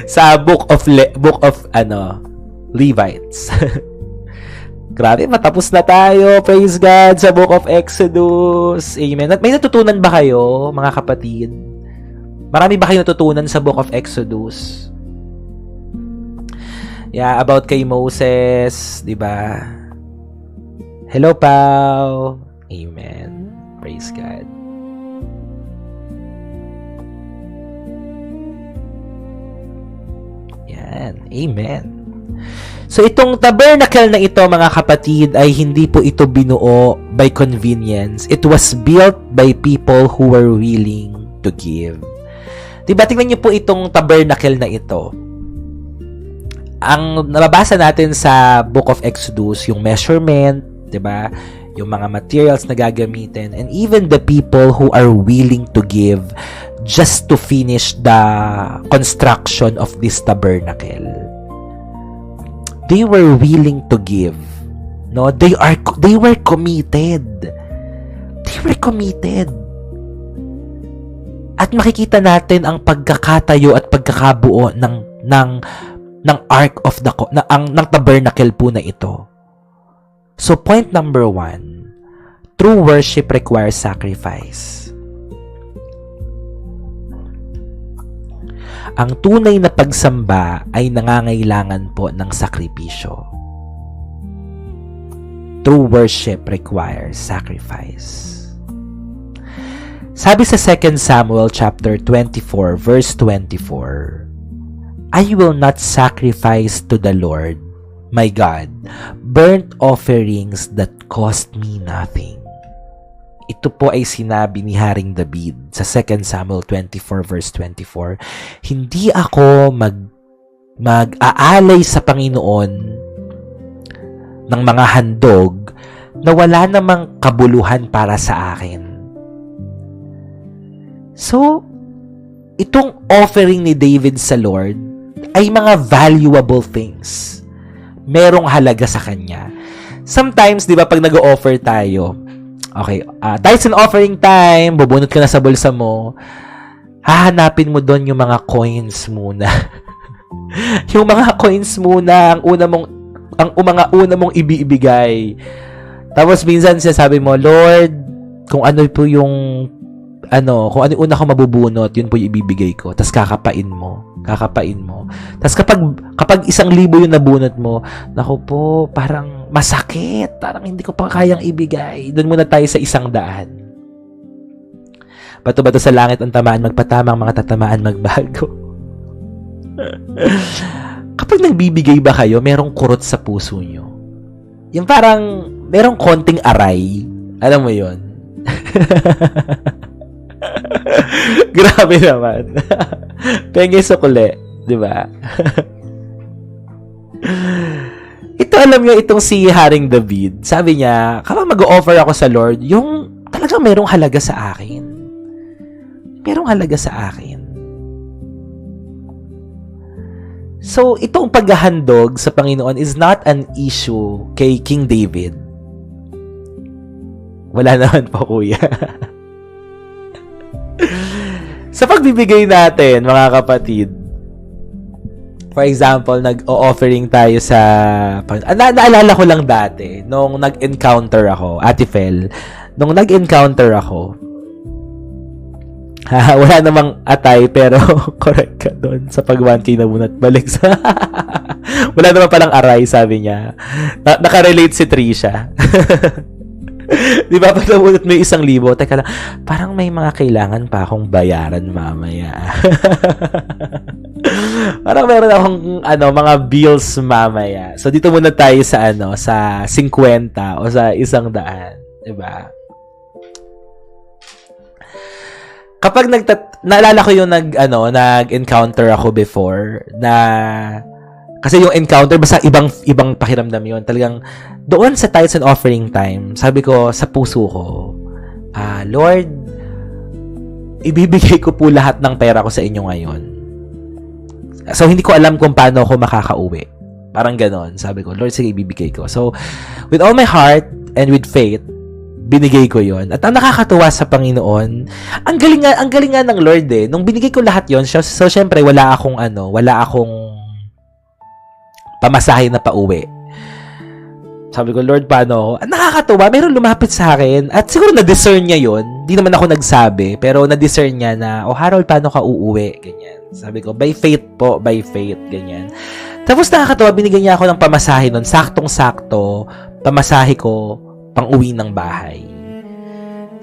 Sa book of Levites. Grabe, matapos na tayo. Praise God sa Book of Exodus. Amen. May natutunan ba kayo, mga kapatid? Marami ba kayo natutunan sa Book of Exodus? Yeah, about kay Moses, 'di ba? Hello, Pao. Amen. Praise God. Yan. Amen. So, itong tabernacle na ito, mga kapatid, ay hindi po ito binuo by convenience. It was built by people who were willing to give. Diba, tingnan niyo po itong tabernacle na ito. Ang nababasa natin sa Book of Exodus, yung measurement, diba, yung mga materials na gagamitin, and even the people who are willing to give just to finish the construction of this tabernacle. They were willing to give. No, they were committed. They were committed. At makikita natin ang pagkakatayo at pagkakabuo ng ark of the ng tabernacle po na ito. So point number 1, true worship requires sacrifice. Ang tunay na pagsamba ay nangangailangan po ng sakripisyo. True worship requires sacrifice. Sabi sa 2 Samuel chapter 24 verse 24, I will not sacrifice to the Lord, my God, burnt offerings that cost me nothing. Ito po ay sinabi ni Haring David sa 2 Samuel 24 verse 24, hindi ako mag-aalay sa Panginoon ng mga handog na wala namang kabuluhan para sa akin. So, itong offering ni David sa Lord ay mga valuable things. Merong halaga sa kanya. Sometimes, di ba, pag nag-o-offer tayo, okay, dahil sa offering time, bubunot ka na sa bulsa mo, hahanapin mo doon yung mga coins muna. Yung mga coins muna, ang mga una mong ibibigay. Tapos minsan sabi mo, Lord, kung ano po yung kung ano una ko mabubunot, yun po yung ibibigay ko. Tapos kakapain mo. Tapos kapag 1,000 yung nabunot mo, naku po, parang masakit. Parang hindi ko pa kayang ibigay. Doon muna tayo sa 100. Bato-bato sa langit ang tamaan magpatamang, mga tatamaan magbago. Kapag nagbibigay ba kayo, merong kurot sa puso nyo. Yung parang merong konting aray. Alam mo yon. Grabe naman. Penge sukule, di ba? Ito, alam nyo, itong si Haring David, sabi niya, kapag mag-o-offer ako sa Lord, yung talagang merong halaga sa akin. Merong halaga sa akin. So, itong paghahandog sa Panginoon is not an issue kay King David. Wala naman po, kuya. Sa pagbibigay natin, mga kapatid, for example, nag-o-offering tayo sa... Naalala ko lang dati, nung nag-encounter ako, Ate Fel, nung nag-encounter ako, wala namang atay, pero correct ka doon sa pag-1K na bunat balik sa... Wala naman palang aray, sabi niya. Nakarelate si Trisha. Di ba, pag nabunot mo yung 1,000, teka lang, parang may mga kailangan pa akong bayaran mamaya. Parang meron akong mga bills mamaya. So dito muna tayo sa sa 50 o sa 100, di ba? Kapag naalala ko yung nag-encounter ako before na kasi yung encounter basta ibang pakiramdam yun. Talagang doon sa tithes and offering time, sabi ko sa puso ko, Lord, ibibigay ko po lahat ng pera ko sa inyo ngayon. So hindi ko alam kung paano ako makakauwi. Parang ganon. Sabi ko, Lord, sige, ibibigay ko. So with all my heart and with faith, binigay ko yon. At ang nakakatuwa sa Panginoon, ang galing nga ng Lord eh. Nung binigay ko lahat yon, so syempre wala akong pamasahe na pauwi. Sabi ko, Lord, paano ako? Nakakatuwa, meron lumapit sa akin at siguro na-discern niya yon. Hindi naman ako nagsabi, pero na-discern niya na, Harold, paano ka uuwi? Ganyan. Sabi ko, by faith po, by faith, ganyan. Tapos nakakatuwa, binigyan niya ako ng pamasahe nun, saktong-sakto, pamasahe ko, pang uwi ng bahay.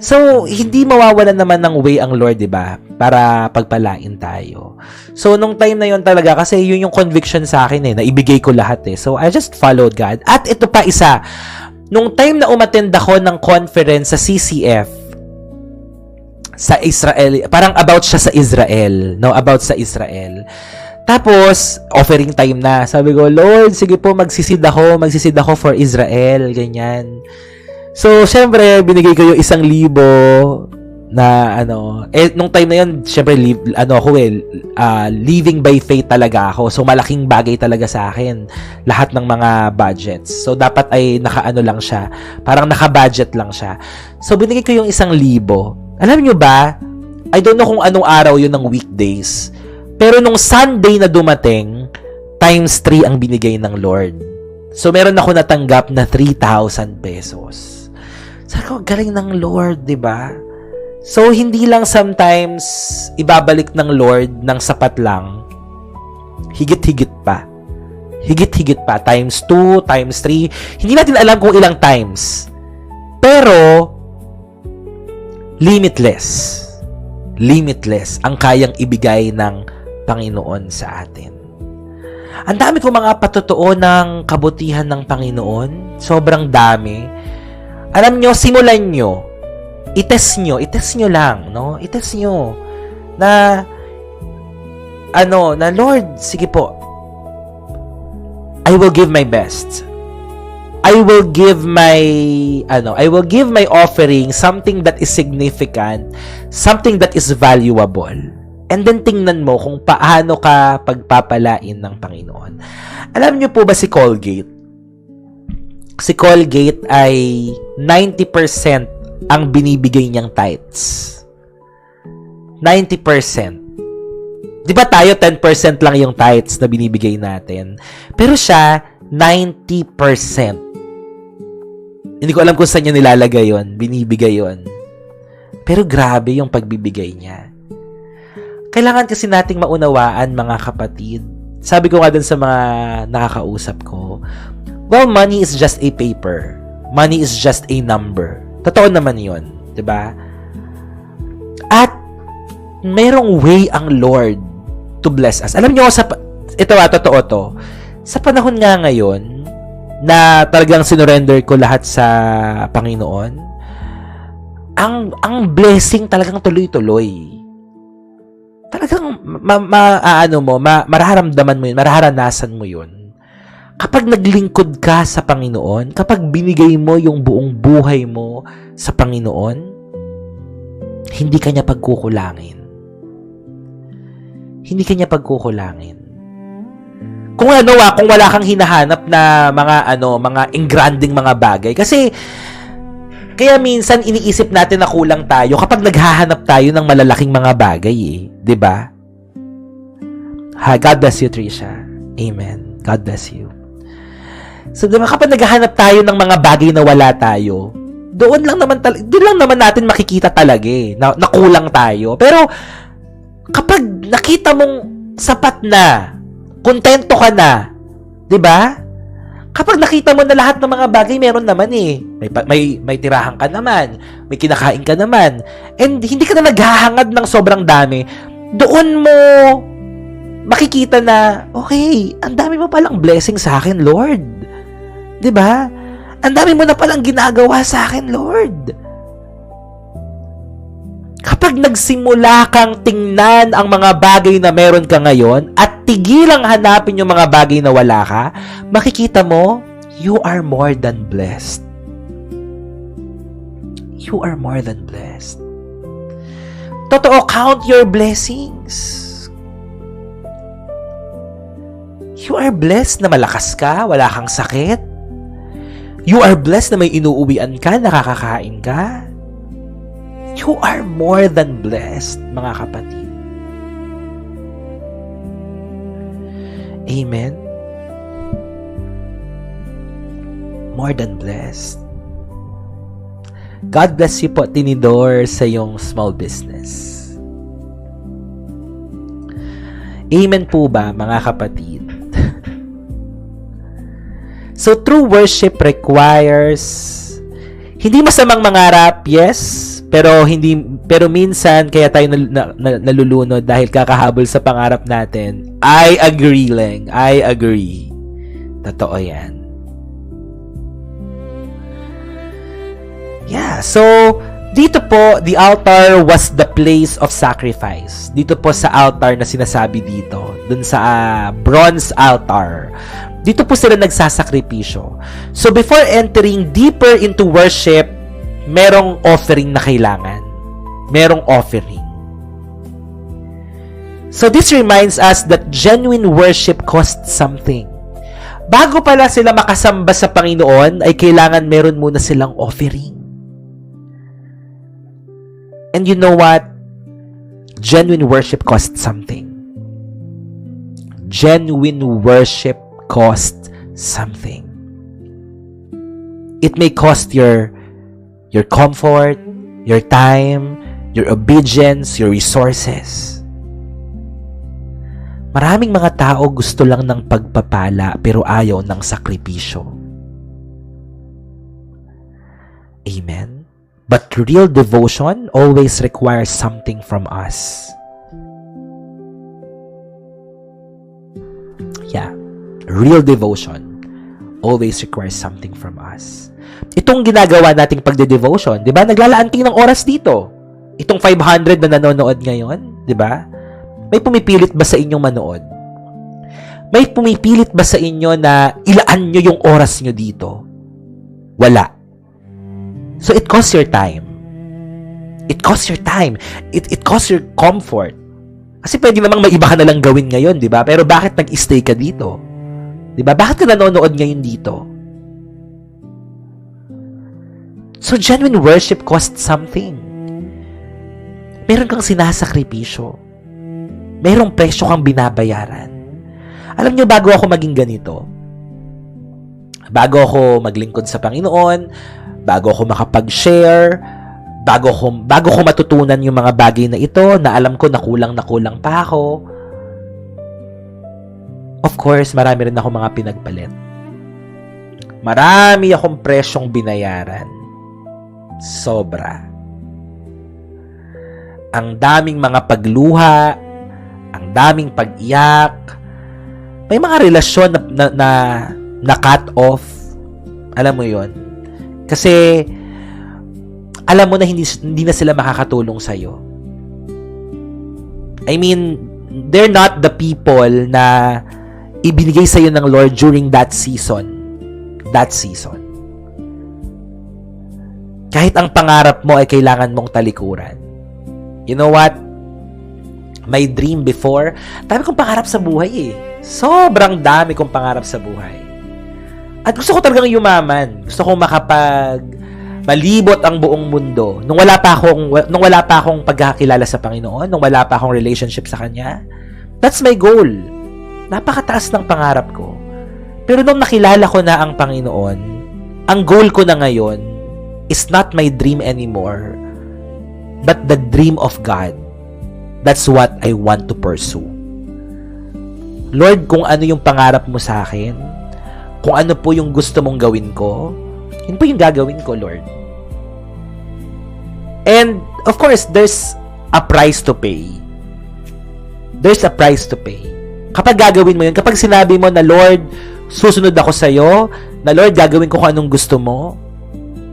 So, hindi mawawalan naman ng way ang Lord, diba? Para pagpalain tayo. So, nung time na yon talaga, kasi yun yung conviction sa akin na ibigay ko lahat eh. So, I just followed God. At ito pa isa, nung time na umattend ako ng conference sa CCF, sa Israel, parang about siya sa Israel, no? About sa Israel. Tapos, offering time na. Sabi ko, Lord, sige po, magsisid ako for Israel, ganyan. So, syempre, binigay ko yung 1,000 na, nung time na yun, syempre, living by faith talaga ako. So, malaking bagay talaga sa akin, lahat ng mga budgets. So, dapat ay lang siya. Parang naka-budget lang siya. So, binigay ko yung 1,000. Alam nyo ba, I don't know kung anong araw yun ng weekdays, pero nung Sunday na dumating, times 3 ang binigay ng Lord. So, meron ako natanggap na 3,000 pesos. Sabi ko, galing ng Lord, di ba? So, hindi lang sometimes ibabalik ng Lord ng sapat lang. Higit-higit pa. Higit-higit pa. Times 2, times 3. Hindi natin alam kung ilang times. Pero, limitless ang kayang ibigay ng Panginoon sa atin. Ang dami kong mga patotoo ng kabutihan ng Panginoon. Sobrang dami. Alam nyo, simulan nyo. I-test nyo lang, no? I-test nyo na Lord, sige po, I will give my best. I will give my offering something that is significant, something that is valuable. And then tingnan mo kung paano ka pagpapalain ng Panginoon. Alam niyo po ba si Colgate? Si Colgate ay 90% ang binibigay niyang tithes. 90%. Di ba tayo 10% lang yung tithes na binibigay natin? Pero siya 90%. Hindi ko alam kung saan niya nilalagay yon, binibigay yon. Pero grabe yung pagbibigay niya. Kailangan kasi nating maunawaan, mga kapatid. Sabi ko nga dun sa mga nakakausap ko, well, money is just a paper. Money is just a number. Totoo naman yon, di ba? At merong way ang Lord to bless us. Alam niyo, totoo to. Sa panahon nga ngayon, na talagang sinurrender ko lahat sa Panginoon, ang blessing talagang tuloy-tuloy. Talagang mararamdaman mo yun, mararanasan mo yun. Kapag naglingkod ka sa Panginoon, kapag binigay mo yung buong buhay mo sa Panginoon, hindi ka niya pagkukulangin. Hindi ka niya pagkukulangin. Kung wala kang hinahanap na mga engranding mga bagay. Kasi, kaya minsan iniisip natin na kulang tayo kapag naghahanap tayo ng malalaking mga bagay eh. 'Di ba? God bless you, Trisha. Amen. God bless you. So, diba, kapag naghahanap tayo ng mga bagay na wala tayo, doon lang naman natin makikita talaga eh, na kulang tayo. Pero, kapag nakita mong sapat na, kontento ka na, 'di ba? Kapag nakita mo na lahat ng mga bagay meron naman eh. May tirahan ka naman, may kinakain ka naman, and hindi ka na naghahangad ng sobrang dami, doon mo makikita na, okay, ang dami mo palang blessing sa akin, Lord. 'Di ba? Ang dami mo na palang ginagawa sa akin, Lord. Kapag kapag nagsimula kang tingnan ang mga bagay na meron ka ngayon at tigilang hanapin yung mga bagay na wala ka, makikita mo, you are more than blessed. You are more than blessed. Totoo, count your blessings. You are blessed na malakas ka, wala kang sakit. You are blessed na may inuuwian ka, nakakakain ka. You are more than blessed, mga kapatid. Amen? More than blessed. God bless you po, Tinidor, sa iyong small business. Amen po ba, mga kapatid? So, true worship requires hindi masamang mangarap, yes, pero minsan kaya tayo nalulunod dahil kakahabol sa pangarap natin. I agree, Leng. I agree. Totoo 'yan. Yeah, so dito po, the altar was the place of sacrifice. Dito po sa altar na sinasabi dito, dun sa bronze altar. Dito po sila nagsasakripisyo. So before entering deeper into worship, merong offering na kailangan. Merong offering. So this reminds us that genuine worship costs something. Bago pala sila makasamba sa Panginoon, ay kailangan meron muna silang offering. And you know what? Genuine worship costs something. Genuine worship cost something. It may cost your comfort, your time, your obedience, your resources. Maraming mga tao gusto lang ng pagpapala pero ayaw ng sakripisyo. Amen? But real devotion always requires something from us. Yeah. Real devotion always requires something from us. Itong ginagawa nating pagde-devotion, 'di ba? Naglalaan ng oras dito. Itong 500 na nanonood ngayon, 'di ba? May pumipilit ba sa inyong manood? May pumipilit ba sa inyo na ilaan nyo yung oras nyo dito? Wala. So it costs your time. It costs your time. It costs your comfort. Kasi pwede namang may iba ka na lang gawin ngayon, 'di ba? Pero bakit nag-stay ka dito? 'Di ba? Bakit ka nanonood ngayon dito? So genuine worship costs something. Meron kang sinasakripisyo. Merong presyo kang binabayaran. Alam nyo, bago ako maging ganito, bago ako maglingkod sa Panginoon, bago ako makapag-share, bago ko matutunan yung mga bagay na ito, na alam ko na kulang pa ako, of course, marami rin ako mga pinagpalit. Marami akong presyong binayaran. Sobra. Ang daming mga pagluha, ang daming pag-iyak, may mga relasyon na cut off. Alam mo yon? Kasi alam mo na hindi na sila makakatulong sa'yo. I mean, they're not the people na ibinigay sa'yo ng Lord during that season. That season. Kahit ang pangarap mo ay kailangan mong talikuran. You know what? My dream before, dami kong pangarap sa buhay eh. Sobrang dami kong pangarap sa buhay. At gusto ko talagang yumaman. Gusto ko malibot ang buong mundo. Nung wala pa akong pagkakilala sa Panginoon, nung wala pa akong relationship sa Kanya, that's my goal. Napakataas ng pangarap ko. Pero nung nakilala ko na ang Panginoon, ang goal ko na ngayon is not my dream anymore, but the dream of God. That's what I want to pursue. Lord, kung ano yung pangarap mo sa akin, kung ano po yung gusto mong gawin ko, yun po yung gagawin ko, Lord. And, of course, there's a price to pay. There's a price to pay. Kapag gagawin mo yun, kapag sinabi mo na, Lord, susunod ako sa'yo, na Lord, gagawin ko kung anong gusto mo,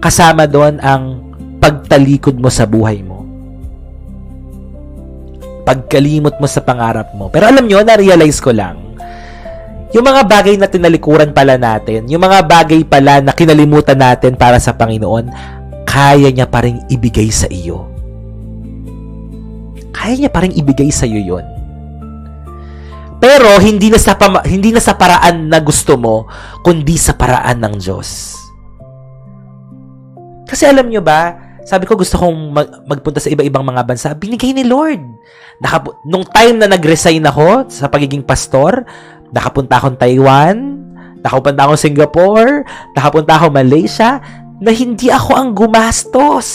kasama doon ang pagtalikod mo sa buhay mo. pagkalimot mo sa pangarap mo. Pero alam nyo, na-realize ko lang, yung mga bagay na tinalikuran pala natin, yung mga bagay pala na kinalimutan natin para sa Panginoon, kaya niya pa rin ibigay sa iyo. Kaya niya pa rin ibigay sa iyo yun. Pero hindi na sa paraan na gusto mo, kundi sa paraan ng Diyos. Kasi alam nyo ba, sabi ko gusto kong magpunta sa iba-ibang mga bansa, binigay ni Lord. Nung time na nag-resign ako sa pagiging pastor, nakapunta akong Taiwan, nakapunta akong Singapore, nakapunta akong Malaysia, na hindi ako ang gumastos.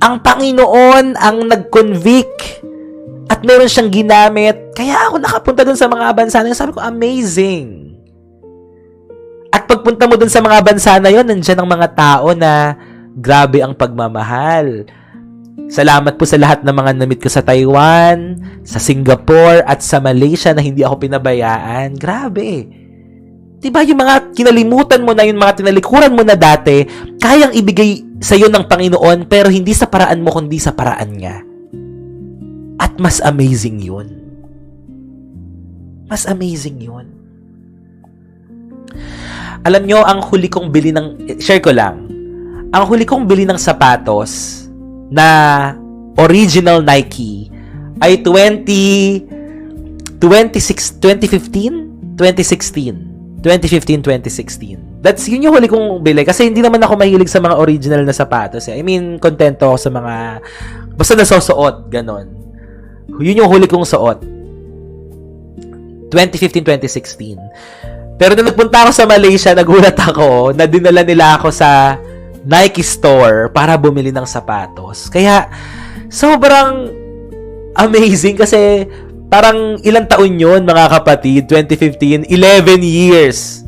Ang Panginoon ang nag-convict at meron siyang ginamit. Kaya ako nakapunta dun sa mga bansa na yun. Sabi ko, amazing. At pagpunta mo dun sa mga bansa na yun, nandiyan ang mga tao na grabe ang pagmamahal. Salamat po sa lahat ng mga namit ko sa Taiwan, sa Singapore, at sa Malaysia na hindi ako pinabayaan. Grabe. Diba yung mga kinalimutan mo na, yung mga tinalikuran mo na dati, kayang ibigay sa iyo ng Panginoon, pero hindi sa paraan mo, kundi sa paraan niya. At mas amazing yun. Mas amazing yun. Alam nyo, ang huli kong bili ng, share ko lang, ang huli kong bili ng sapatos na original Nike ay 2015? 2016? 2016. That's yun yung huli kong bili kasi hindi naman ako mahilig sa mga original na sapatos. I mean, kontento ako sa mga basta nasusuot, ganon. Yun yung huli kong suot. 2015-2016. Pero nung nagpunta ako sa Malaysia, nagulat ako na dinala nila ako sa Nike store para bumili ng sapatos. Kaya, sobrang amazing kasi parang ilang taon yun, mga kapatid, 2015, 11 years.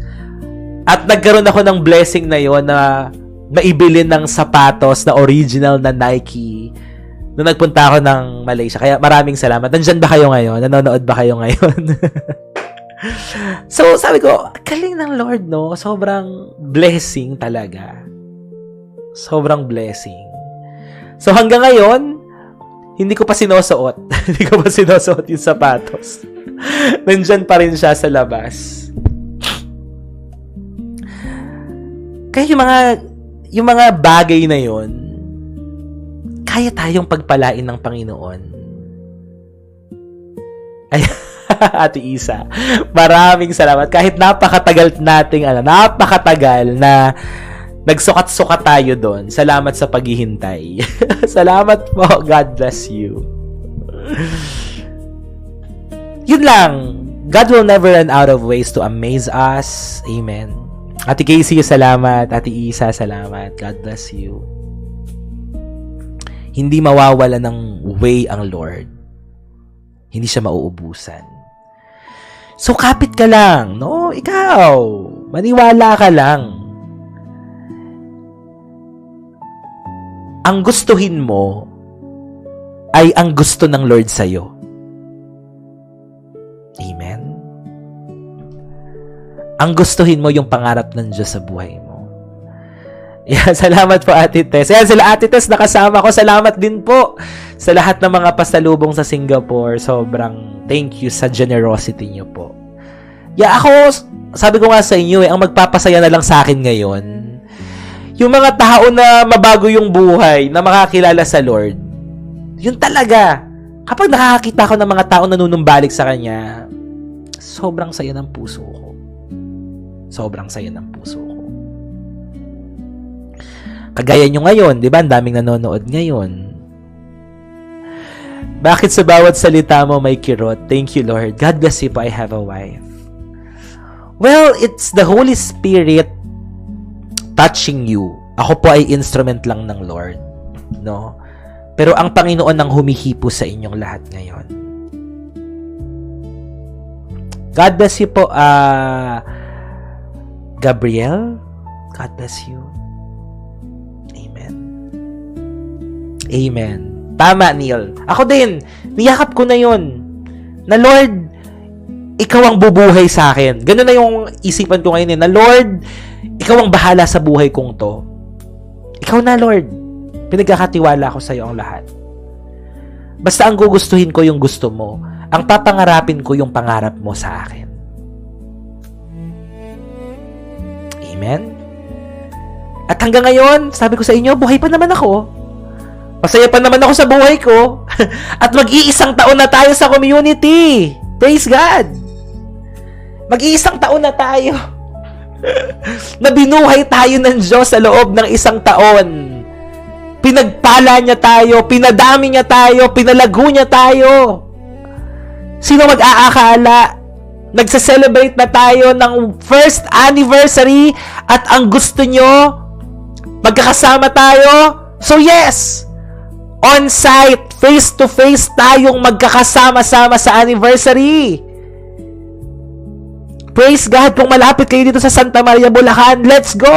At nagkaroon ako ng blessing na yon na maibili ng sapatos na original na Nike nung nagpunta ako ng Malaysia. Kaya maraming salamat. Nandyan ba kayo ngayon? Nanonood ba kayo ngayon? So, sabi ko, galing ng Lord, no? Sobrang blessing talaga. Sobrang blessing. So, hanggang ngayon, hindi ko pa sinusuot. Hindi ko pa sinusuot yung sapatos. Nandyan pa rin siya sa labas. Kaya yung mga bagay na yon, kaya tayong pagpalain ng Panginoon. Ay, Ate Isa, maraming salamat. Kahit napakatagal na nagsukat-sukat tayo doon. Salamat sa paghihintay. Salamat po. God bless you. Yun lang. God will never run out of ways to amaze us. Amen. Ate Casey, salamat. Ate Isa, salamat. God bless you. Hindi mawawala ng way ang Lord. Hindi siya mauubusan. So, kapit ka lang, no? Ikaw, maniwala ka lang. Ang gustuhin mo ay ang gusto ng Lord sa'yo. Amen? Ang gustuhin mo yung pangarap ng Diyos sa buhay mo. Yan, salamat po Ate Tess. Yan, sila Ate Tess nakasama ko. Salamat din po sa lahat ng mga pasalubong sa Singapore. Sobrang thank you sa generosity niyo po. Yeah, ako, sabi ko nga sa inyo, ang magpapasaya na lang sa akin ngayon, yung mga tao na mabago yung buhay, na makakilala sa Lord, yun talaga. Kapag nakakakita ko ng mga tao na nanunumbalik sa Kanya, sobrang saya ng puso ko. Sobrang saya ng puso ko. Kagaya nyo ngayon, di ba? Ang daming nanonood ngayon. Bakit sa bawat salita mo may kirot? Thank you, Lord. God bless you po. I have a wife. Well, it's the Holy Spirit touching you. Ako po ay instrument lang ng Lord. No? Pero ang Panginoon ang humihipo sa inyong lahat ngayon. God bless you po, Gabriel. God bless you. Amen. Tama, Neil. Ako din, niyakap ko na yun. Na Lord, Ikaw ang bubuhay sa akin. Ganun na yung isipan ko ngayon. Na Lord, Ikaw ang bahala sa buhay kong to. Ikaw na, Lord. Pinagkakatiwala ko sa iyo ang lahat. Basta ang gugustuhin ko yung gusto mo. Ang papangarapin ko yung pangarap mo sa akin. Amen? At hanggang ngayon, sabi ko sa inyo, buhay pa naman ako. Masaya pa naman ako sa buhay ko. At mag-iisang taon na tayo sa community. Praise God! Mag-iisang taon na tayo. Na binuhay tayo ng Diyos sa loob ng isang taon. Pinagpala niya tayo, pinadami niya tayo, pinalago niya tayo. Sino mag-aakala? Nagse-celebrate na tayo ng first anniversary at ang gusto nyo, magkakasama tayo? So yes, on-site, face-to-face tayong magkakasama-sama sa anniversary. Praise God, kung malapit kayo dito sa Santa Maria, Bulacan, let's go!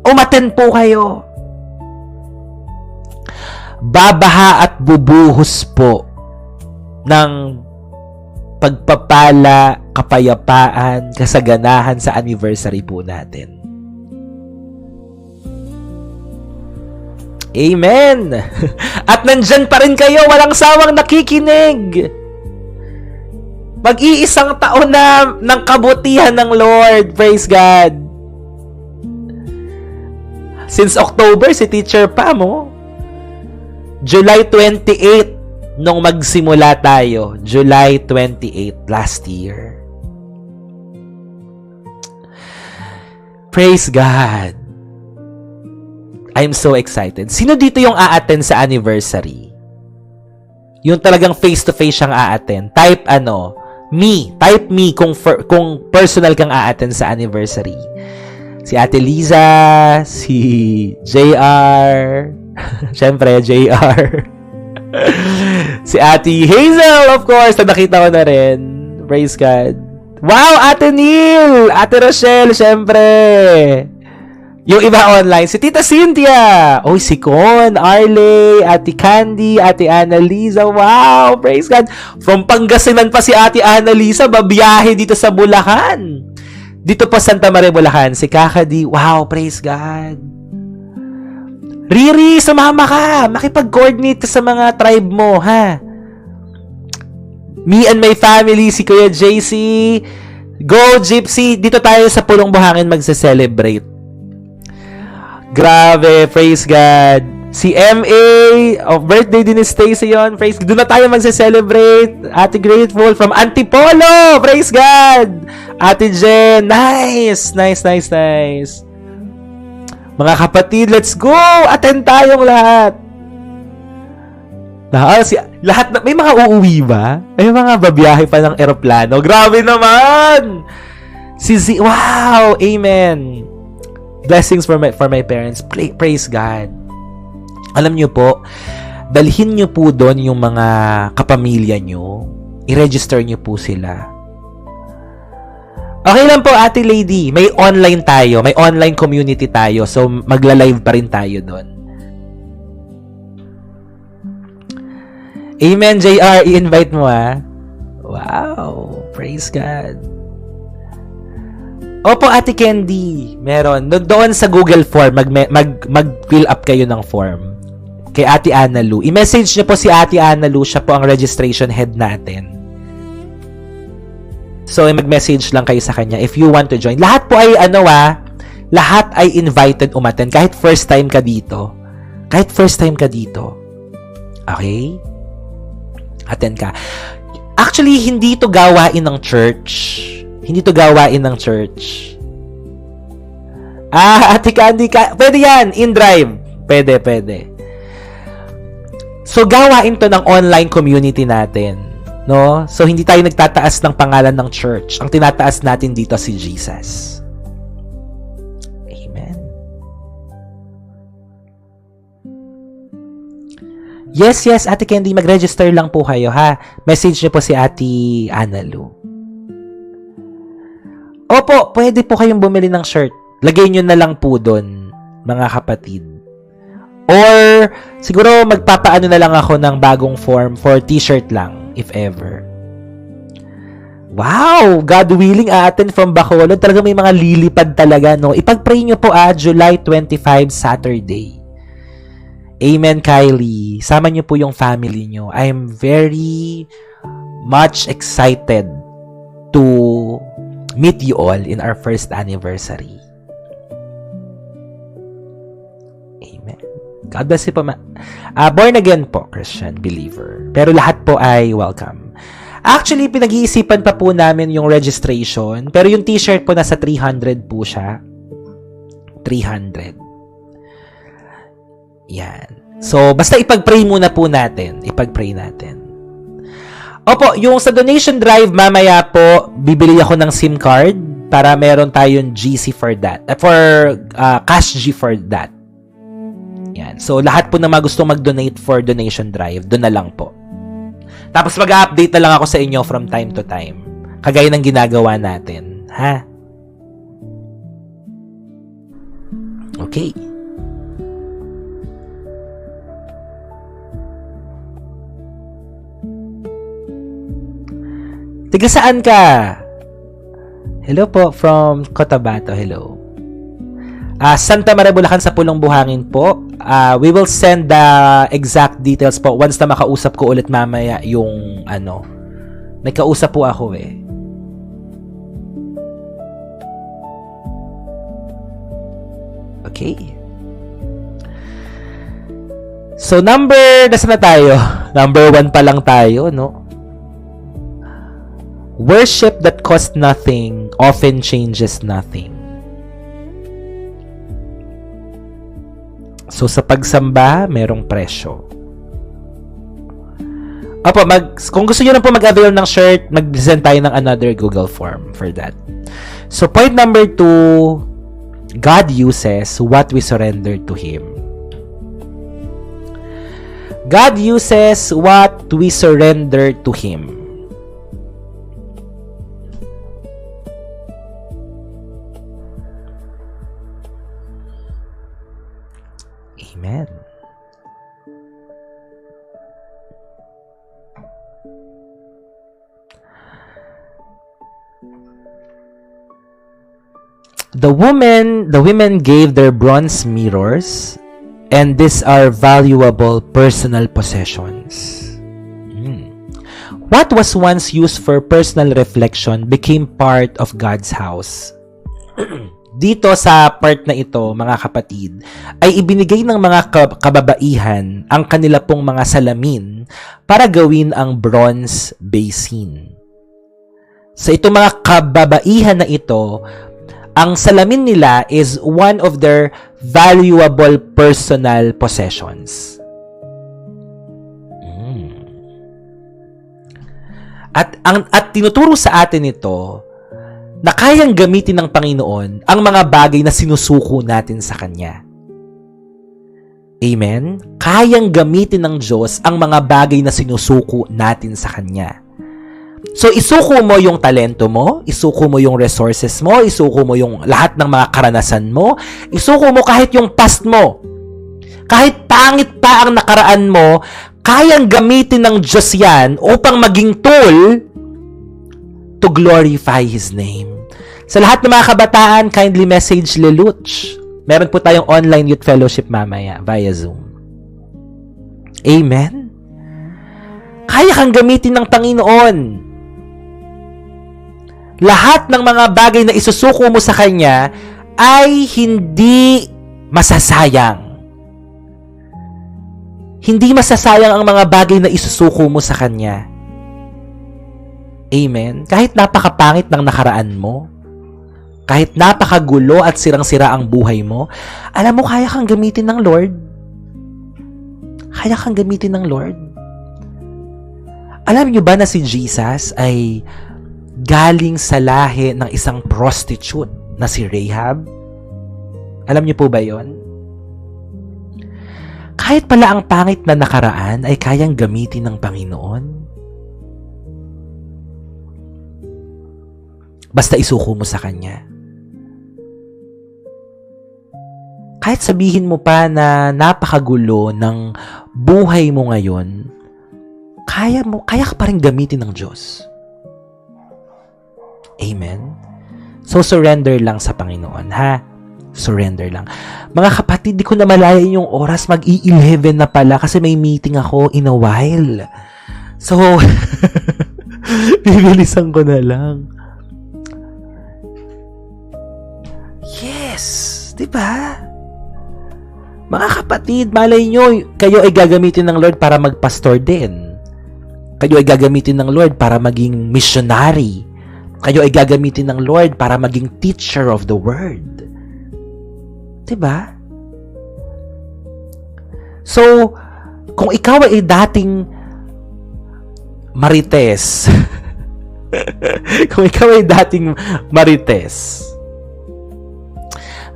Umattend po kayo. Babaha at bubuhos po ng pagpapala, kapayapaan, kasaganahan sa anniversary po natin. Amen! At nandyan pa rin kayo, walang sawang nakikinig. Mag-iisang taon na ng kabutihan ng Lord. Praise God. Since October, si Teacher Pam, July 28 nung magsimula tayo. July 28 last year. Praise God. I'm so excited. Sino dito yung a-attend sa anniversary? Yung talagang face-to-face siyang a-attend. Type me. Type me kung personal kang a-attend sa anniversary. Si Ate Liza, si JR, syempre JR. Si Ate Hazel, of course, na nakita ko na rin. Praise God. Wow, Ate Neil, Ate Rochelle, syempre. Yung iba online, si Tita Cynthia. Oh, si Con, Arley, Ate Candy, Ate Annalisa. Wow, praise God. From Pangasinan pa si Ate Annalisa, babiyahe dito sa Bulacan. Dito pa Santa Maria, Bulacan. Si Kakadi. Wow, praise God. Riri, sumama ka. Makipag-coordinate ka sa mga tribe mo, ha? Me and my family, si Kuya JC. Go, Gypsy. Dito tayo sa Pulong Buhangin magse-celebrate. Grabe, praise God. Si MA, birthday din ni Stacy yun. Praise God. Doon na tayo magse-celebrate. Ate Grateful from Antipolo. Praise God. Ate Jen, nice. Mga kapatid, let's go. Attend tayong lahat. Lahat may mga uuwi ba? May mga babiyahe pa ng eroplano. Grabe naman. Wow, amen. Blessings for my parents. Praise God. Alam niyo po, dalhin niyo po doon yung mga kapamilya niyo. I-register niyo po sila. Okay lang po, Ate Lady. May online tayo. May online community tayo. So, magla-live pa rin tayo doon. Amen, JR. I-invite mo, ha? Wow. Praise God. Opo, Ate Candy. Meron. Doon sa Google Form, mag-fill up kayo ng form. Kay Ate Ana Lu. I-message niyo po si Ate Ana Lu. Siya po ang registration head natin. So, mag-message lang kayo sa kanya if you want to join. Lahat po ay, lahat ay invited umattend. Kahit first time ka dito. Okay? Attend ka. Actually, hindi ito gawain ng church. Ate Candy, pwede yan, in-drive. Pwede. So, gawain to ng online community natin. No? So, hindi tayo nagtataas ng pangalan ng church. Ang tinataas natin dito si Jesus. Amen. Yes, Ate Candy, mag-register lang po kayo, ha? Message niyo po si Ate Analu. Opo, pwede po kayong bumili ng shirt. Lagay nyo na lang po doon, mga kapatid. Or, siguro magpapaano na lang ako ng bagong form for t-shirt lang, if ever. Wow! God willing, aaten from Bacolod. Talaga may mga lilipad talaga, no? Ipag-pray nyo po, July 25, Saturday. Amen, Kylie. Sama niyo po yung family niyo. I am very much excited to meet you all in our first anniversary. Amen. God bless you po. Born again po, Christian believer. Pero lahat po ay welcome. Actually, pinag-iisipan pa po namin yung registration. Pero yung t-shirt po nasa 300 po siya. 300. Yan. So, basta ipag-pray muna po natin. Ipag-pray natin. Opo, yung sa donation drive, mamaya po, bibili ako ng SIM card para meron tayong GC for that. Cash G for that. Yan. So, lahat po na gusto mag-donate for donation drive, doon na lang po. Tapos mag-update na lang ako sa inyo from time to time. Kagaya ng ginagawa natin. Ha? Okay. Tiga saan ka? Hello po from Cotabato. Hello. Santa Maria, Bulacan sa Pulong Buhangin po. We will send the exact details po once na makausap ko ulit mamaya yung may kausap po ako eh. Okay. So nasa na tayo? Number 1 pa lang tayo, no? Worship that costs nothing often changes nothing. So, sa pagsamba, merong presyo. Opo, kung gusto nyo na po mag-avail ng shirt, mag-send tayo ng another Google form for that. So, point number 2, God uses what we surrender to Him. God uses what we surrender to Him. Amen. The women gave their bronze mirrors, and these are valuable personal possessions. What was once used for personal reflection became part of God's house. Dito sa part na ito, mga kapatid, ay ibinigay ng mga kababaihan ang kanila pong mga salamin para gawin ang bronze basin. Sa itong mga kababaihan na ito, ang salamin nila is one of their valuable personal possessions. At tinuturo sa atin ito na kayang gamitin ng Panginoon ang mga bagay na sinusuko natin sa Kanya. Amen? Kayang gamitin ng Diyos ang mga bagay na sinusuko natin sa Kanya. So, isuko mo yung talento mo, isuko mo yung resources mo, isuko mo yung lahat ng mga karanasan mo, isuko mo kahit yung past mo. Kahit pangit pa ang nakaraan mo, kayang gamitin ng Diyos yan upang maging tool to glorify His name. Sa lahat ng mga kabataan, kindly message Leluch. Meron po tayong online youth fellowship mamaya via Zoom. Amen? Kaya kang gamitin ng Panginoon. Lahat ng mga bagay na isusuko mo sa Kanya ay hindi masasayang. Hindi masasayang ang mga bagay na isusuko mo sa Kanya. Amen? Kahit napakapangit ng nakaraan mo, kahit napakagulo at sirang-sira ang buhay mo, alam mo, kaya kang gamitin ng Lord. Kaya kang gamitin ng Lord. Alam niyo ba na si Jesus ay galing sa lahi ng isang prostitute na si Rahab? Alam niyo po ba yon? Kahit pala ang pangit na nakaraan ay kayang gamitin ng Panginoon. Basta isuko mo sa Kanya. Kahit sabihin mo pa na napakagulo ng buhay mo ngayon, kaya ka pa rin gamitin ng Diyos. Amen? So, surrender lang sa Panginoon, ha? Surrender lang. Mga kapatid, di ko na malayan yung oras. Mag-i-11 na pala kasi may meeting ako in a while. So, bibilisan ko na lang. Yes! Diba? Mga kapatid, malay nyo, kayo ay gagamitin ng Lord para magpastor din. Kayo ay gagamitin ng Lord para maging missionary. Kayo ay gagamitin ng Lord para maging teacher of the word. Diba? So, kung ikaw ay dating marites, kung ikaw ay dating marites,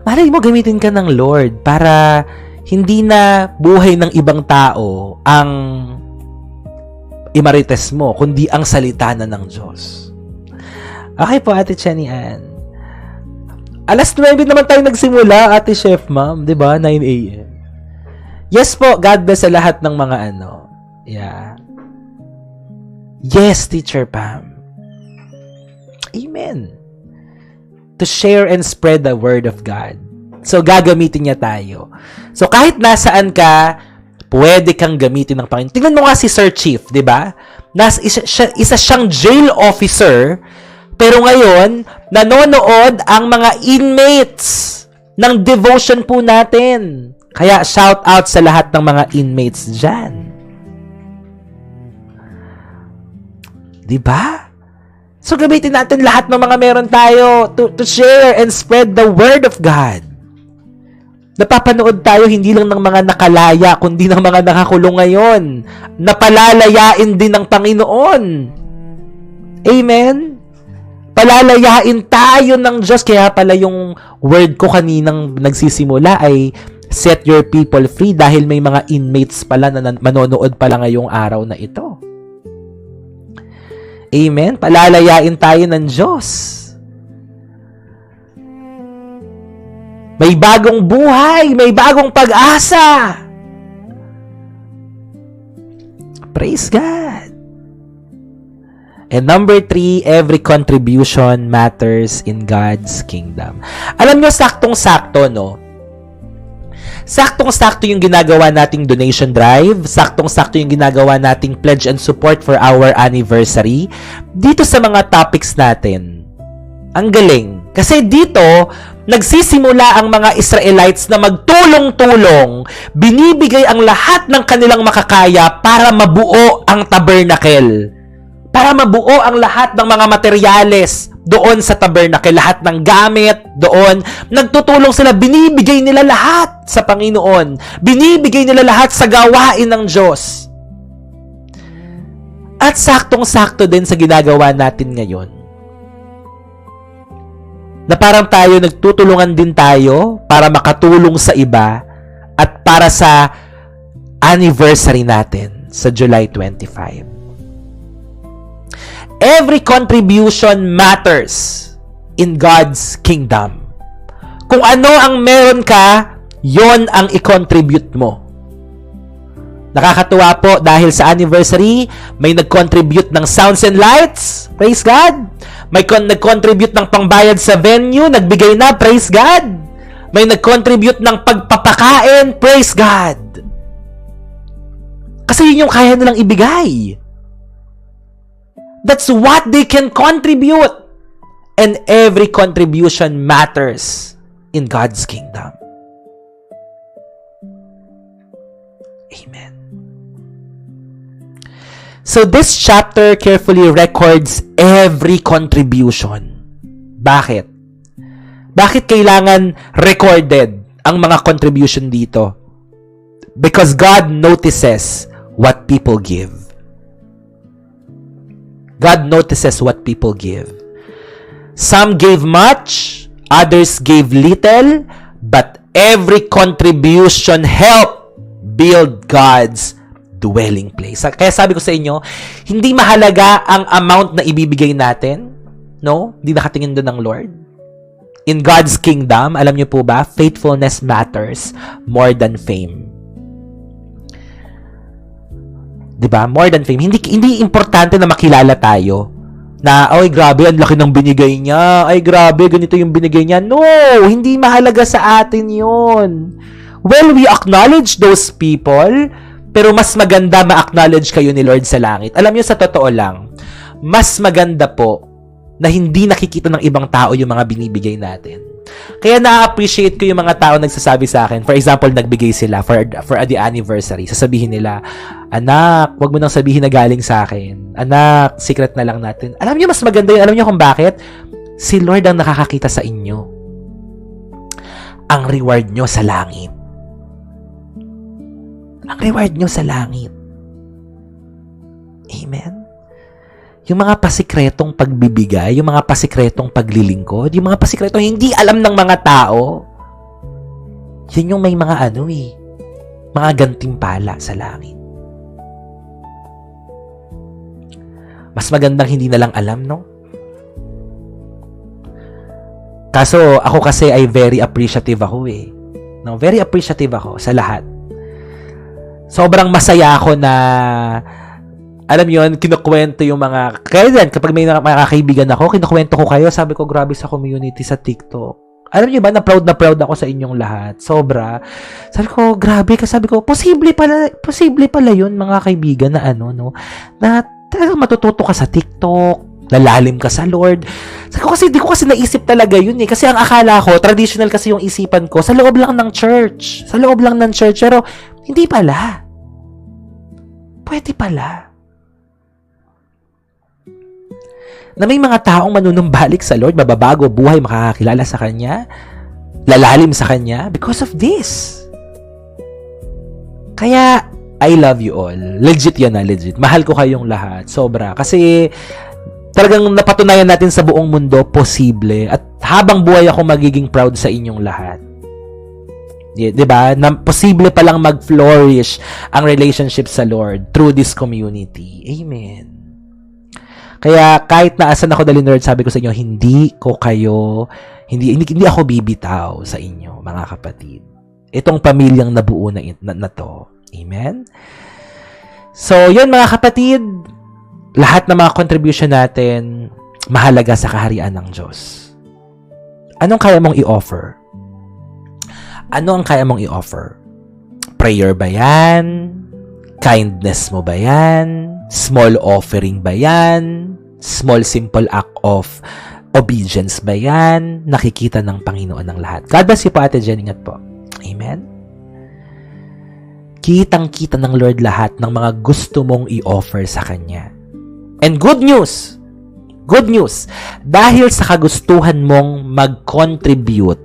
malay mo gamitin ka ng Lord para hindi na buhay ng ibang tao ang imarites mo, kundi ang salita na ng Diyos. Okay po, Ate Chenny Ann. Alas 9 naman tayo nagsimula, Ate Chef Ma'am, 'di ba? 9 a.m. Yes po, God bless sa lahat ng mga ano. Yeah. Yes, Teacher Pam. Amen. To share and spread the word of God. So, gagamitin niya tayo. So, kahit nasaan ka, pwede kang gamitin ng Panginoon. Tingnan mo nga si Sir Chief, di ba? Isa siyang jail officer, pero ngayon, nanonood ang mga inmates ng devotion po natin. Kaya, shout out sa lahat ng mga inmates dyan. Di ba? So, gamitin natin lahat ng mga meron tayo to share and spread the word of God. Napapanood tayo hindi lang ng mga nakalaya, kundi ng mga nakakulong ngayon. Napalalayain din ng Panginoon. Amen? Palalayain tayo ng Diyos. Kaya pala yung word ko kaninang nagsisimula ay set your people free dahil may mga inmates pala na manonood pala ngayong araw na ito. Amen? Palalayain tayo ng Diyos. May bagong buhay, may bagong pag-asa. Praise God. And number 3, every contribution matters in God's kingdom. Alam nyo, saktong-sakto, no? Saktong-sakto yung ginagawa nating donation drive. Saktong-sakto yung ginagawa nating pledge and support for our anniversary. Dito sa mga topics natin. Ang galing. Kasi dito, nagsisimula ang mga Israelites na magtulong-tulong, binibigay ang lahat ng kanilang makakaya para mabuo ang tabernacle. Para mabuo ang lahat ng mga materyales doon sa tabernacle, lahat ng gamit doon. Nagtutulong sila, binibigay nila lahat sa Panginoon. Binibigay nila lahat sa gawain ng Diyos. At saktong-sakto din sa ginagawa natin ngayon. Na parang tayo, nagtutulungan din tayo para makatulong sa iba at para sa anniversary natin sa July 25. Every contribution matters in God's kingdom. Kung ano ang meron ka, yon ang i-contribute mo. Nakakatuwa po dahil sa anniversary, may nag-contribute ng sounds and lights. Praise God. May nag-contribute ng pangbayad sa venue. Nagbigay na. Praise God. May nag-contribute ng pagpapakain. Praise God. Kasi yun yung kaya nilang ibigay. That's what they can contribute. And every contribution matters in God's kingdom. Amen. So this chapter carefully records every contribution. Bakit? Bakit kailangan recorded ang mga contribution dito? Because God notices what people give. God notices what people give. Some gave much, others gave little, but every contribution helped build God's dwelling place. Kaya sabi ko sa inyo, hindi mahalaga ang amount na ibibigay natin, no? Hindi nakatingin doon ng Lord. In God's kingdom, alam niyo po ba, faithfulness matters more than fame. 'Di ba? More than fame. Hindi importante na makilala tayo. Na, ay grabe, ang laki ng binigay niya. Ay grabe, ganito yung binigay niya. No, hindi mahalaga sa atin yun. Well, we acknowledge those people, pero mas maganda ma-acknowledge kayo ni Lord sa langit. Alam niyo, sa totoo lang, mas maganda po na hindi nakikita ng ibang tao yung mga binibigay natin. Kaya na-appreciate ko yung mga tao nagsasabi sa akin. For example, nagbigay sila for the anniversary. Sasabihin nila, anak, wag mo nang sabihin na galing sa akin. Anak, secret na lang natin. Alam niyo, mas maganda yun. Alam niyo kung bakit? Si Lord ang nakakakita sa inyo. Ang reward nyo sa langit. Ang reward nyo sa langit. Amen? Yung mga pasikretong pagbibigay, yung mga pasikretong paglilingkod, yung mga pasikretong hindi alam ng mga tao, yun yung may mga mga gantimpala sa langit. Mas magandang hindi na lang alam, no? Kaso, ako kasi ay very appreciative ako No? Very appreciative ako sa lahat. Sobrang masaya ako na alam yon, kinukwento yung mga, kaya din, kapag may mga kaibigan ako, kinukwento ko kayo, sabi ko, grabe sa community sa TikTok. Alam niyo ba, na proud ako sa inyong lahat. Sobra. Sabi ko, grabe ka. Sabi ko, posible pala yun, mga kaibigan, na na talagang matututo ka sa TikTok, lalalim ka sa Lord. Sabi ko, di ko kasi naisip talaga yun Kasi ang akala ko, traditional kasi yung isipan ko, sa loob lang ng church. Pero, hindi pala. Pwede pala. Na may mga taong manunumbalik sa Lord, mababago buhay, makakakilala sa Kanya, lalalim sa Kanya, because of this. Kaya, I love you all. Legit yan legit. Mahal ko kayong lahat. Sobra. Kasi, talagang napatunayan natin sa buong mundo, posible. At habang buhay ako, magiging proud sa inyong lahat. Diba? Na posible palang mag-flourish ang relationship sa Lord through this community. Amen. Kaya kahit naasan ako dalhin, Lord, sabi ko sa inyo, hindi ako bibitaw sa inyo, mga kapatid. Itong pamilyang nabuo na to. Amen? So, yun mga kapatid, lahat ng mga contribution natin, mahalaga sa kaharian ng Diyos. Anong kaya mong i-offer? Ano ang kaya mong i-offer? Prayer ba yan? Kindness mo ba yan? Small offering ba yan? Small simple act of obedience ba yan? Nakikita ng Panginoon ng lahat. God bless you po, Ate Jen. Ingat po. Amen? Kitang-kita ng Lord lahat ng mga gusto mong i-offer sa Kanya. And good news, dahil sa kagustuhan mong mag-contribute,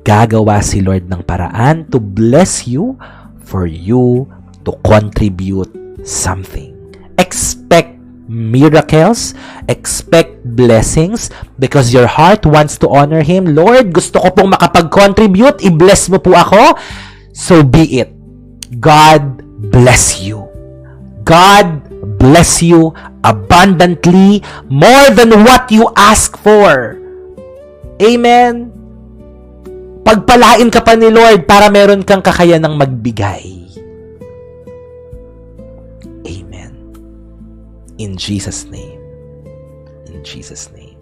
gagawa si Lord ng paraan to bless you for you to contribute something. Expect miracles, expect blessings because your heart wants to honor Him. Lord, gusto ko pong makapag-contribute, i-bless mo po ako. So be it. God bless you. God bless you abundantly, more than what you ask for. Amen. Pagpalain ka pa ni Lord para meron kang kakayanang magbigay. Amen. In Jesus' name. In Jesus' name.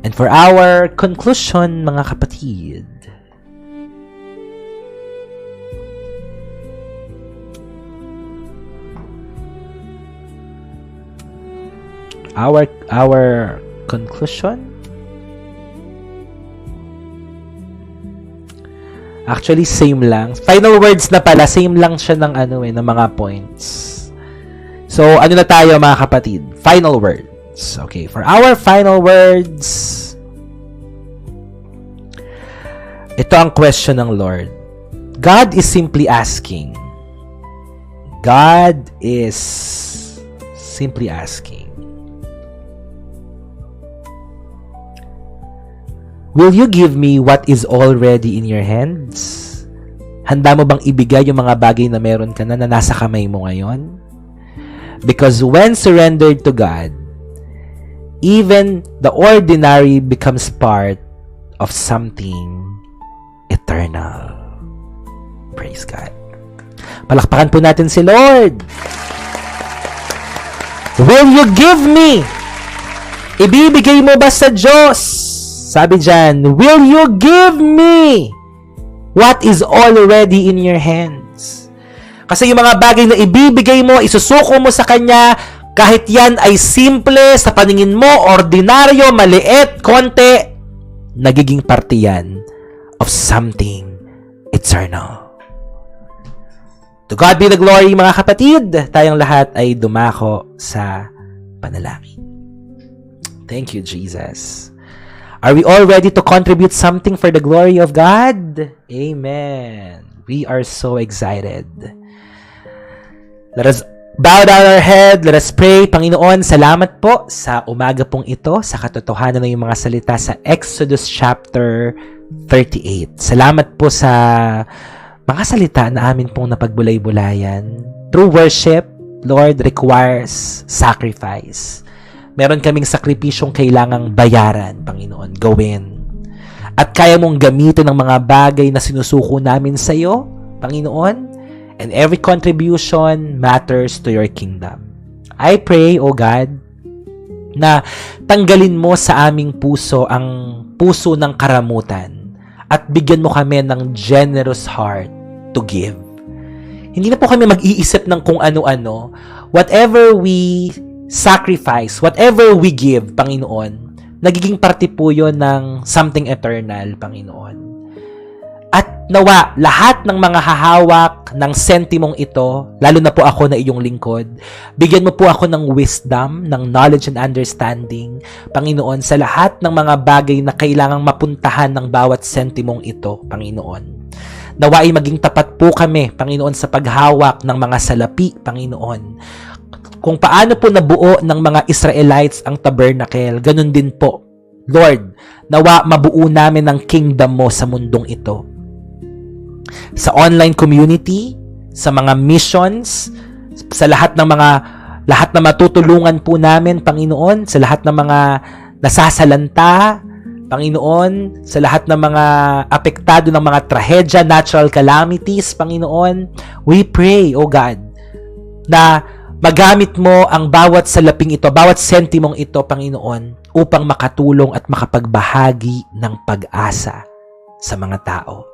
And for our conclusion, mga kapatid, our conclusion, actually same lang. Final words na pala, same lang siya ng ng mga points. So, na tayo mga kapatid? Final words. Okay, for our final words, ito ang question ng Lord. God is simply asking. God is simply asking. Will you give me what is already in your hands? Handa mo bang ibigay yung mga bagay na meron ka na nasa kamay mo ngayon? Because when surrendered to God, even the ordinary becomes part of something eternal. Praise God. Palakpakan po natin si Lord. Will you give me? Ibibigay mo ba sa Diyos? Sabi dyan, will you give me what is already in your hands? Kasi yung mga bagay na ibibigay mo, isusuko mo sa Kanya, kahit yan ay simple sa paningin mo, ordinaryo, maliit, konti, nagiging parte yan of something eternal. To God be the glory, mga kapatid. Tayong lahat ay dumako sa panalangin. Thank you, Jesus. Are we all ready to contribute something for the glory of God? Amen. We are so excited. Let us bow down our head. Let us pray. Panginoon, salamat po sa umaga pong ito, sa katotohanan ng iyong mga salita sa Exodus chapter 38. Salamat po sa mga salita na amin pong napagbulay-bulayan. True worship, Lord, requires sacrifice. Meron kaming sakripisyong kailangang bayaran, Panginoon, gawin. At kaya mong gamitin ng mga bagay na sinusuko namin sa iyo, Panginoon, and every contribution matters to your kingdom. I pray, O God, na tanggalin mo sa aming puso ang puso ng karamutan at bigyan mo kami ng generous heart to give. Hindi na po kami mag-iisip ng kung ano-ano. Whatever we sacrifice, whatever we give, Panginoon, nagiging parte po yun ng something eternal, Panginoon. At nawa, lahat ng mga hahawak ng sentimong ito, lalo na po ako na iyong lingkod, bigyan mo po ako ng wisdom, ng knowledge and understanding, Panginoon, sa lahat ng mga bagay na kailangang mapuntahan ng bawat sentimong ito, Panginoon. Nawa ay maging tapat po kami, Panginoon, sa paghawak ng mga salapi, Panginoon. Kung paano po nabuo ng mga Israelites ang tabernacle, ganun din po. Lord, nawa mabuo namin ang kingdom mo sa mundong ito. Sa online community, sa mga missions, sa lahat na matutulungan po namin, Panginoon, sa lahat ng mga nasasalanta, Panginoon, sa lahat ng mga apektado ng mga trahedya, natural calamities, Panginoon, we pray, O God, na magamit mo ang bawat salaping ito, bawat sentimong ito, Panginoon, upang makatulong at makapagbahagi ng pag-asa sa mga tao.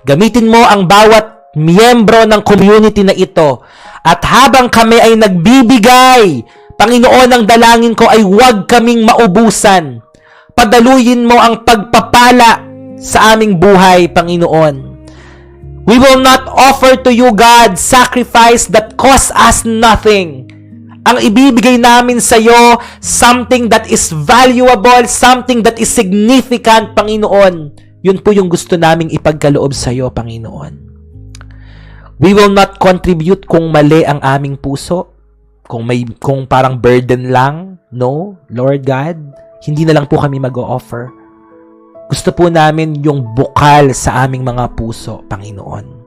Gamitin mo ang bawat miyembro ng community na ito at habang kami ay nagbibigay, Panginoon, ang dalangin ko ay huwag kaming maubusan. Padaluyin mo ang pagpapala sa aming buhay, Panginoon. We will not offer to you, God, sacrifice that costs us nothing. Ang ibibigay namin sa iyo, something that is valuable, something that is significant, Panginoon. Yun po yung gusto naming ipagkaloob sa iyo, Panginoon. We will not contribute kung mali ang aming puso, kung parang burden lang. No, Lord God, hindi na lang po kami mag-o-offer. Gusto po namin yung bukal sa aming mga puso, Panginoon.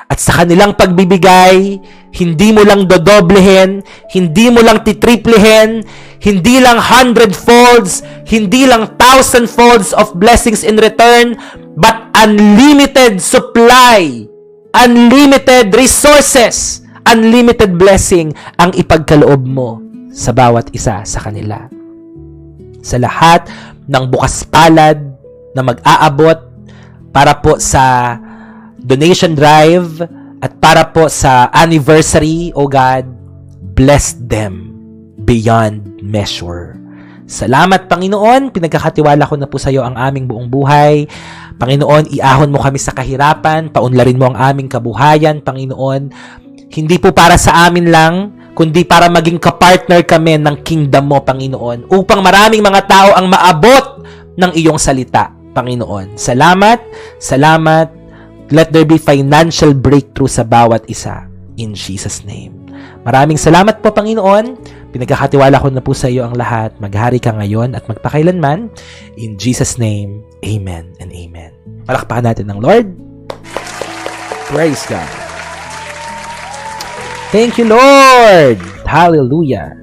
At sa kanilang pagbibigay, hindi mo lang dodoblehin, hindi mo lang titriplehin, hindi lang 100-folds, hindi lang 1,000-folds of blessings in return, but unlimited supply, unlimited resources, unlimited blessing ang ipagkaloob mo sa bawat isa sa kanila. Sa lahat ng bukas palad na mag-aabot para po sa donation drive at para po sa anniversary, O God, bless them beyond measure. Salamat, Panginoon. Pinagkakatiwala ko na po sa iyo ang aming buong buhay. Panginoon, iahon mo kami sa kahirapan. Paunlarin mo ang aming kabuhayan, Panginoon. Hindi po para sa amin lang, kundi para maging kapartner kami ng kingdom mo, Panginoon. Upang maraming mga tao ang maabot ng iyong salita, Panginoon. Salamat, salamat. Let there be financial breakthrough sa bawat isa. In Jesus' name. Maraming salamat po, Panginoon. Pinagkakatiwala ko na po sa iyo ang lahat. Maghari ka ngayon at magpakailanman. In Jesus' name, amen and amen. Palakpakan natin ng Lord. Praise God. Thank you, Lord. Hallelujah.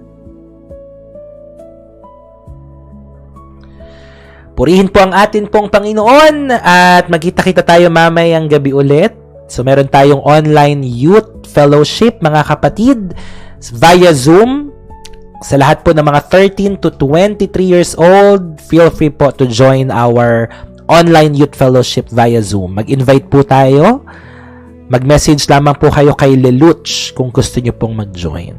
Purihin po ang atin pong Panginoon at magkita-kita tayo mamayang gabi ulit. So meron tayong online youth fellowship, mga kapatid, via Zoom. Sa lahat po ng mga 13 to 23 years old, feel free po to join our online youth fellowship via Zoom. Mag-invite po tayo. Mag-message lamang po kayo kay Leluch kung gusto nyo pong mag-join.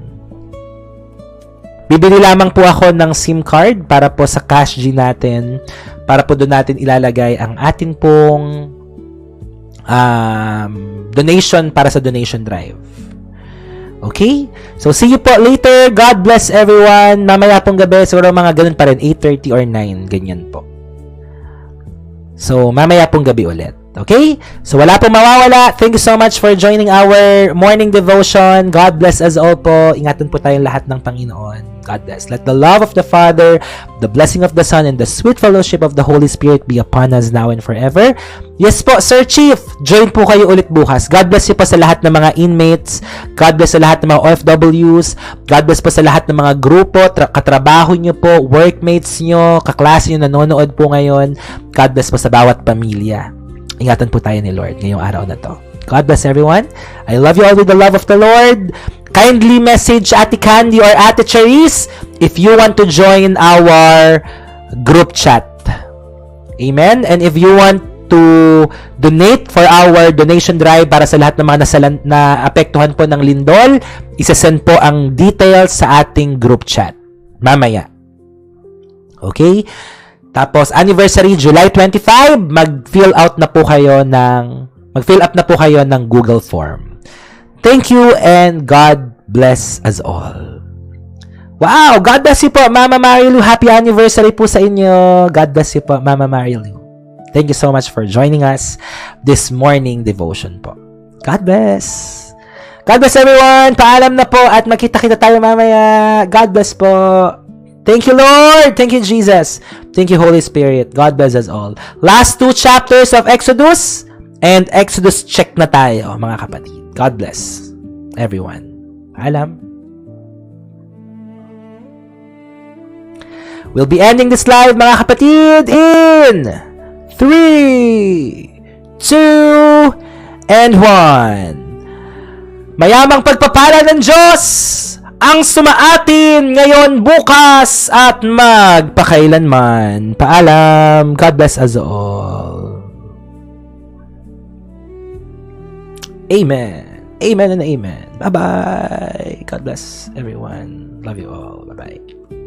Bibili lamang po ako ng SIM card para po sa Cash G natin, para po doon natin ilalagay ang atin pong donation para sa donation drive. Okay? So, see you po later. God bless everyone. Mamaya pong gabi, siguro mga ganun pa rin, 8:30 or 9, ganyan po. So, mamaya pong gabi ulit. Okay? So, wala pong mawawala. Thank you so much for joining our morning devotion. God bless us all po. Ingatan po tayong lahat ng Panginoon. God bless. Let the love of the Father, the blessing of the Son, and the sweet fellowship of the Holy Spirit be upon us now and forever. Yes po, Sir Chief. Join po kayo ulit bukas. God bless you po sa lahat ng mga inmates. God bless sa lahat ng mga OFWs. God bless po sa lahat ng mga grupo, katrabaho nyo po, workmates nyo, kaklase nyo nanonood po ngayon. God bless po sa bawat pamilya. Ingatan po tayo ni Lord ngayong araw na to. God bless everyone. I love you all with the love of the Lord. Kindly message Ate Candy or Ate Charisse if you want to join our group chat. Amen? And if you want to donate for our donation drive para sa lahat ng mga naapektuhan po ng lindol, isasend po ang details sa ating group chat mamaya. Okay? Tapos anniversary July 25, mag-fill up na po kayo ng Google form. Thank you and God bless us all. Wow, God bless you po, Mama Marilu. Happy anniversary po sa inyo. God bless you po, Mama Marilu. Thank you so much for joining us this morning devotion po. God bless. God bless everyone. Paalam na po at magkita-kita tayo mamaya. God bless po. Thank you, Lord. Thank you, Jesus. Thank you, Holy Spirit. God bless us all. Last 2 chapters of Exodus and Exodus check na tayo, mga kapatid. God bless everyone. Paalam. We'll be ending this live, mga kapatid, in 3, 2, and 1. Mayamang pagpapala ng Diyos ang sumaatin ngayon, bukas, at magpakailanman. Paalam. God bless us all. Amen. Amen and amen. Bye-bye. God bless everyone. Love you all. Bye-bye.